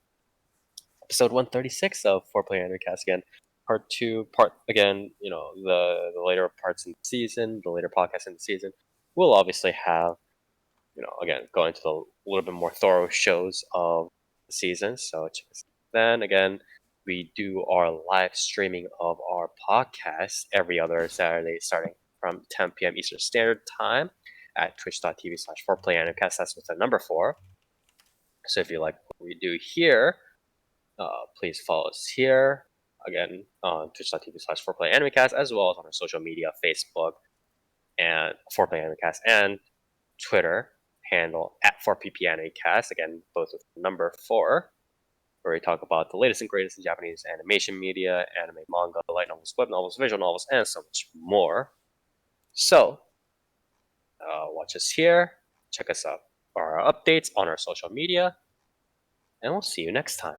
episode 136 of 4PlayerAnimecast again. Part again, the later parts in the season, the later podcasts in the season. We'll obviously have, again, go into a little bit more thorough shows of the season. So then again, we do our live streaming of our podcast every other Saturday starting from 10 p.m. Eastern Standard Time at twitch.tv/4PlayAnimecast. That's with the number 4. So if you like what we do here, please follow us here. Again, on twitch.tv/4PlayAnimecast, as well as on our social media, Facebook and 4PlayAnimecast, and Twitter handle at 4PPAnimecast. Again, both with number 4, where we talk about the latest and greatest in Japanese animation media, anime, manga, light novels, web novels, visual novels, and so much more. So, watch us here. Check us out, our updates on our social media, and we'll see you next time.